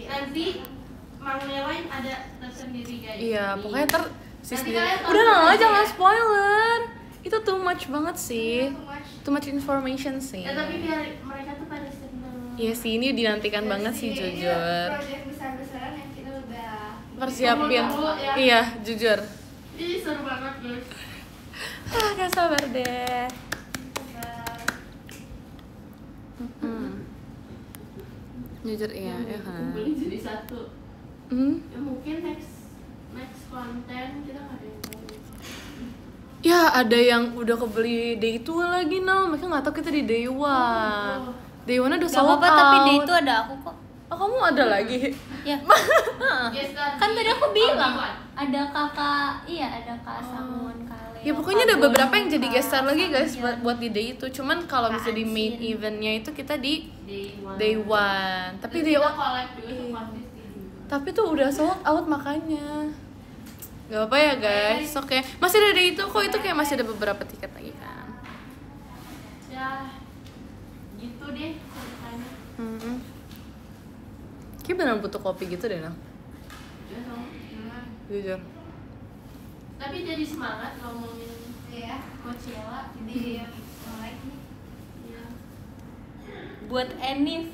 Speaker 3: Nanti Mang Nelain ada tersendiri guys.
Speaker 2: Iya,
Speaker 3: Di-
Speaker 2: pokoknya ntar sis
Speaker 3: Nanti
Speaker 2: dia.
Speaker 3: kalian tonton
Speaker 2: Udah lah,
Speaker 3: aja.
Speaker 2: jangan spoiler. Itu too much banget sih. Too much information sih.
Speaker 3: Ya tapi biar mereka tuh pada seneng.
Speaker 2: Iya sih, ini dinantikan banget sih jujur.
Speaker 4: Project besar-besaran yang kita udah
Speaker 2: Persiapin.
Speaker 3: Tunggu-tunggu ya.
Speaker 2: Iya, jujur.
Speaker 3: Ini seru banget guys.
Speaker 2: Gak sabar deh. Jujur iya, ya kan.
Speaker 3: Kumpulin jadi satu. Ya mungkin next konten kita nggak ada yang tahu.
Speaker 2: Ya ada yang udah kebeli day 2 lagi mereka nggak tahu kita di day 1. Day 1 udah
Speaker 1: Gak
Speaker 2: sold
Speaker 1: apa-apa, tapi
Speaker 2: out.
Speaker 1: day itu ada aku kok.
Speaker 2: Oh kamu ada lagi?
Speaker 1: Ya.
Speaker 3: Yes,
Speaker 1: Kan tadi aku bilang
Speaker 3: Aldiwan.
Speaker 1: ada kakak, ada Kak Sangun Kale.
Speaker 2: Ya pokoknya ada beberapa yang jadi guest star lagi guys buat di day itu. Cuman kalau bisa di main eventnya itu kita di day 1. Tapi day 1
Speaker 3: collab juga sama artis ini.
Speaker 2: tapi tuh udah sold out makanya. Gak apa ya guys, oke. Masih ada day itu kok, itu kayak masih ada beberapa tiket lagi kan.
Speaker 3: Ya gitu deh ceritanya.
Speaker 2: Kayak beneran butuh kopi gitu deh Nang.
Speaker 3: Ya, dong.
Speaker 2: Jujur.
Speaker 3: Tapi jadi semangat ngomongin
Speaker 4: ya
Speaker 3: Coachella.
Speaker 4: jadi yang like nih
Speaker 3: Iya.
Speaker 1: Buat Enif.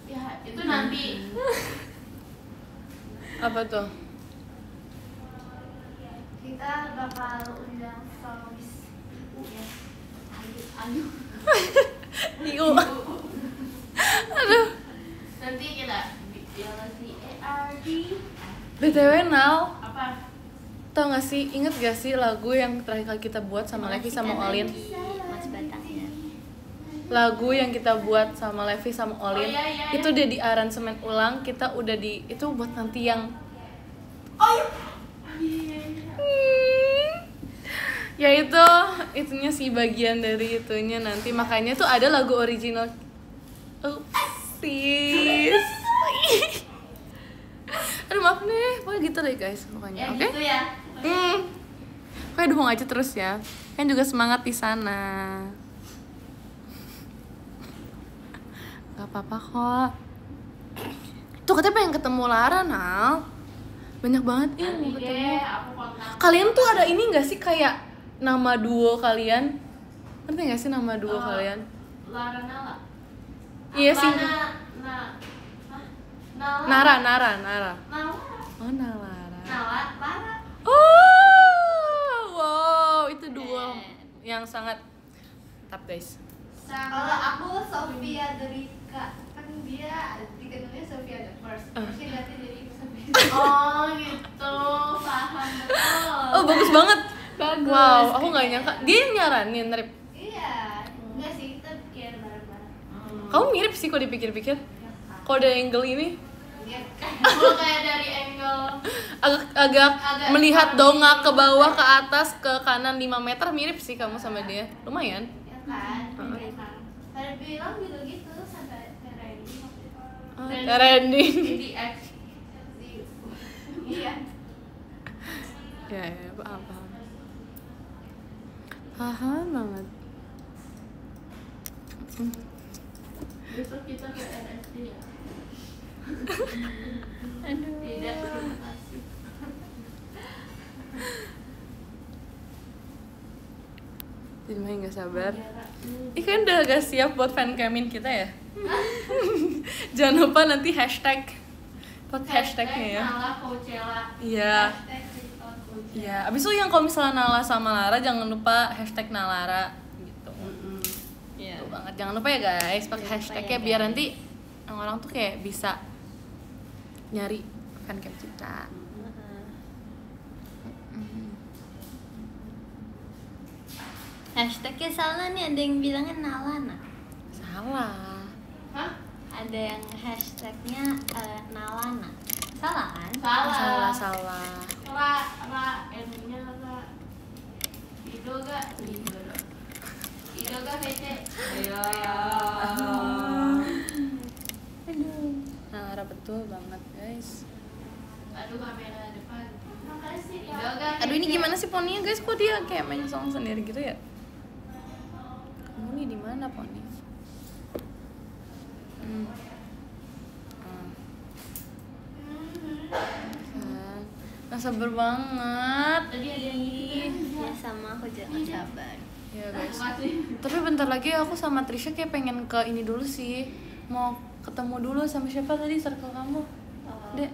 Speaker 3: Ya itu nanti.
Speaker 2: Apa tuh?
Speaker 4: kita bakal undang solois ya
Speaker 3: Ayo.
Speaker 2: Iu. Aduh.
Speaker 3: Nanti kita Galaxy ARD.
Speaker 2: BTW Nal,
Speaker 3: Apa?
Speaker 2: tau gak sih, inget gak sih lagu yang terakhir kali kita buat sama Levi sama Olin?
Speaker 1: Mas Batangnya.
Speaker 2: Lagu yang kita buat sama Levi sama Olin,
Speaker 3: Oh, iya.
Speaker 2: itu udah di aransemen ulang, kita udah di, itu buat nanti yang
Speaker 3: Oh iya.
Speaker 2: ya itunya sih bagian dari itunya nanti, makanya tuh ada lagu original. Sis. Aduh maaf nih, pokoknya gitu deh guys pokoknya,
Speaker 3: Ya
Speaker 2: oke?
Speaker 3: gitu ya.
Speaker 2: Pokoknya dukung aja terus ya, kan juga semangat di sana. Gak apa-apa kok. Tuh katanya pengen ketemu Lara, Nal. Banyak banget ya mau
Speaker 3: Nanti
Speaker 2: ketemu.
Speaker 3: deh aku kontak.
Speaker 2: Kalian tuh ada ini gak sih kayak nama duo kalian? Ngerti gak sih nama duo kalian?
Speaker 3: Lara Nala.
Speaker 2: Iya sih.
Speaker 3: Nala.
Speaker 2: Nara.
Speaker 3: Nala.
Speaker 2: Oh, Nalara.
Speaker 3: Nala. Lara.
Speaker 2: Oh, wow, itu duo yang sangat top guys.
Speaker 4: kalau aku Sofia Derika kan dia dikenalnya Sofia the first terusnya ganti jadi Sofia
Speaker 3: Oh gitu, paham betul.
Speaker 2: Oh, bagus banget.
Speaker 1: Bagus.
Speaker 2: Wow, aku nggak nyangka. Dia nyaranin, Rip.
Speaker 4: iya enggak sih kita bikin bareng-bareng
Speaker 2: Kamu mirip sih kalau dipikir-pikir.
Speaker 4: ya kan
Speaker 2: Kalau dari angle ini
Speaker 4: dia
Speaker 3: Kalau kayak dari angle
Speaker 2: agak
Speaker 3: Agak
Speaker 2: melihat
Speaker 3: seperti
Speaker 2: dongak ke bawah,
Speaker 3: gitu.
Speaker 2: ke atas, ke kanan 5 meter mirip sih kamu sama dia. Lumayan.
Speaker 4: ya kan
Speaker 2: Heeh.
Speaker 4: pada bilang juga gitu sampai Randy waktu itu
Speaker 2: Oh,
Speaker 3: Dan-
Speaker 2: trending.
Speaker 3: di X.
Speaker 4: iya
Speaker 2: Ya, paham. Paham banget.
Speaker 3: Besok kita ke RSD ya.
Speaker 1: Aduh.
Speaker 3: Tidak, terima kasih.
Speaker 2: Jadi main gak sabar. Ih kan udah gak siap buat fancamin kita ya. Jangan lupa nanti hashtag. Pakai hashtagnya ya.
Speaker 3: Nala Coachella.
Speaker 2: Iya.
Speaker 4: hashtag TikTok Coachella.
Speaker 2: Iya. Abis itu yang kalau misalnya Nala sama Lara jangan lupa hashtag Nalara gitu.
Speaker 1: Iya.
Speaker 2: Betul banget. Jangan lupa ya guys, pakai
Speaker 1: Jangan lupa
Speaker 2: hashtagnya
Speaker 1: ya,
Speaker 2: biar
Speaker 1: guys.
Speaker 2: nanti orang-orang tuh kayak bisa nyari fancam kita.
Speaker 1: Hashtagnya salah nih, ada yang bilangnya Nalana.
Speaker 2: Salah.
Speaker 3: Hah?
Speaker 1: Ada yang hashtagnya Nalana. Salah kan?
Speaker 2: Salah.
Speaker 3: N-nya Ra. Ido gak? Ido gak kece? Ayo.
Speaker 2: Nalara betul banget guys.
Speaker 3: Aduh kamera depan. Makasih. Ido gak
Speaker 2: Aduh ini
Speaker 3: kece?
Speaker 2: gimana sih poninya guys? Kok dia kayak main song sendiri gitu ya? Kamu nih di mana poni? Kan. Nggak sabar banget.
Speaker 3: Tadi ada yang gitu.
Speaker 1: Ya sama aku jangan sabar.
Speaker 2: Ya guys.
Speaker 3: Makasih.
Speaker 2: Tapi bentar lagi aku sama Trisha kayak pengen ke ini dulu sih. Mau ketemu dulu sama siapa tadi circle kamu? Dek.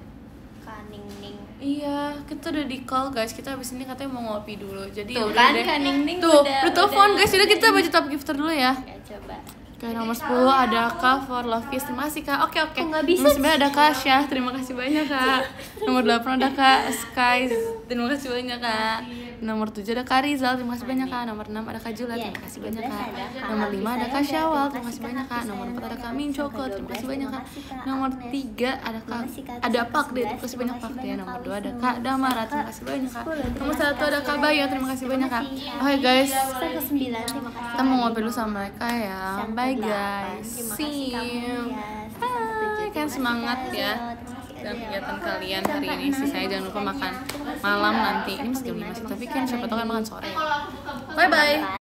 Speaker 1: Kaning Ning.
Speaker 2: Iya, kita udah di call guys. Kita abis ini katanya mau ngopi dulu. Jadi
Speaker 1: Tuh
Speaker 2: yaudah
Speaker 1: kan
Speaker 2: deh.
Speaker 1: Kaning Ning
Speaker 2: Tuh, udah telepon guys. Udah kita baca top gifter dulu ya.
Speaker 1: Ya coba.
Speaker 2: Oke, nomor 10 ada Kak for Love Peace. Terima kasih Kak. Oke.
Speaker 1: Kok nggak bisa
Speaker 2: Nomor 9 ada Kak Syah. Terima kasih banyak Kak. Nomor 8 ada Kak Skies. Terima kasih banyak Kak. Nomor 7 ada Kak Rizal. Terima kasih banyak Kak. Nomor 6 ada Kak Jula. Terima kasih banyak Kak. Nomor 5 ada Kak Syawal. Terima kasih banyak Kak. Nomor 4 ada Kak Min Choco. Terima kasih banyak Kak. Nomor 3 ada Kak. Ada Pak deh. Terima kasih banyak Pak ya. Nomor 2 ada Kak Damara. Terima kasih banyak Kak. Nomor 1 ada Kak Bayu. Terima kasih banyak Kak. Oke guys.
Speaker 1: Kita ke 9, terima kasih.
Speaker 2: Kita mau ngobrol dulu sama mereka ya.
Speaker 1: Yang
Speaker 2: Bye
Speaker 1: ke-8,
Speaker 2: guys.
Speaker 1: terima
Speaker 2: See
Speaker 1: kasih kamu
Speaker 2: you.
Speaker 1: ya.
Speaker 2: Bye. Kan semangat ya. Dan kegiatan kalian hari ini sih. Saya jangan lupa makan malam nanti. Ini masih jam 5 sih. Tapi kan siapa tahu kan makan sore.
Speaker 3: Kalau aku buka-buka
Speaker 2: Bye bye.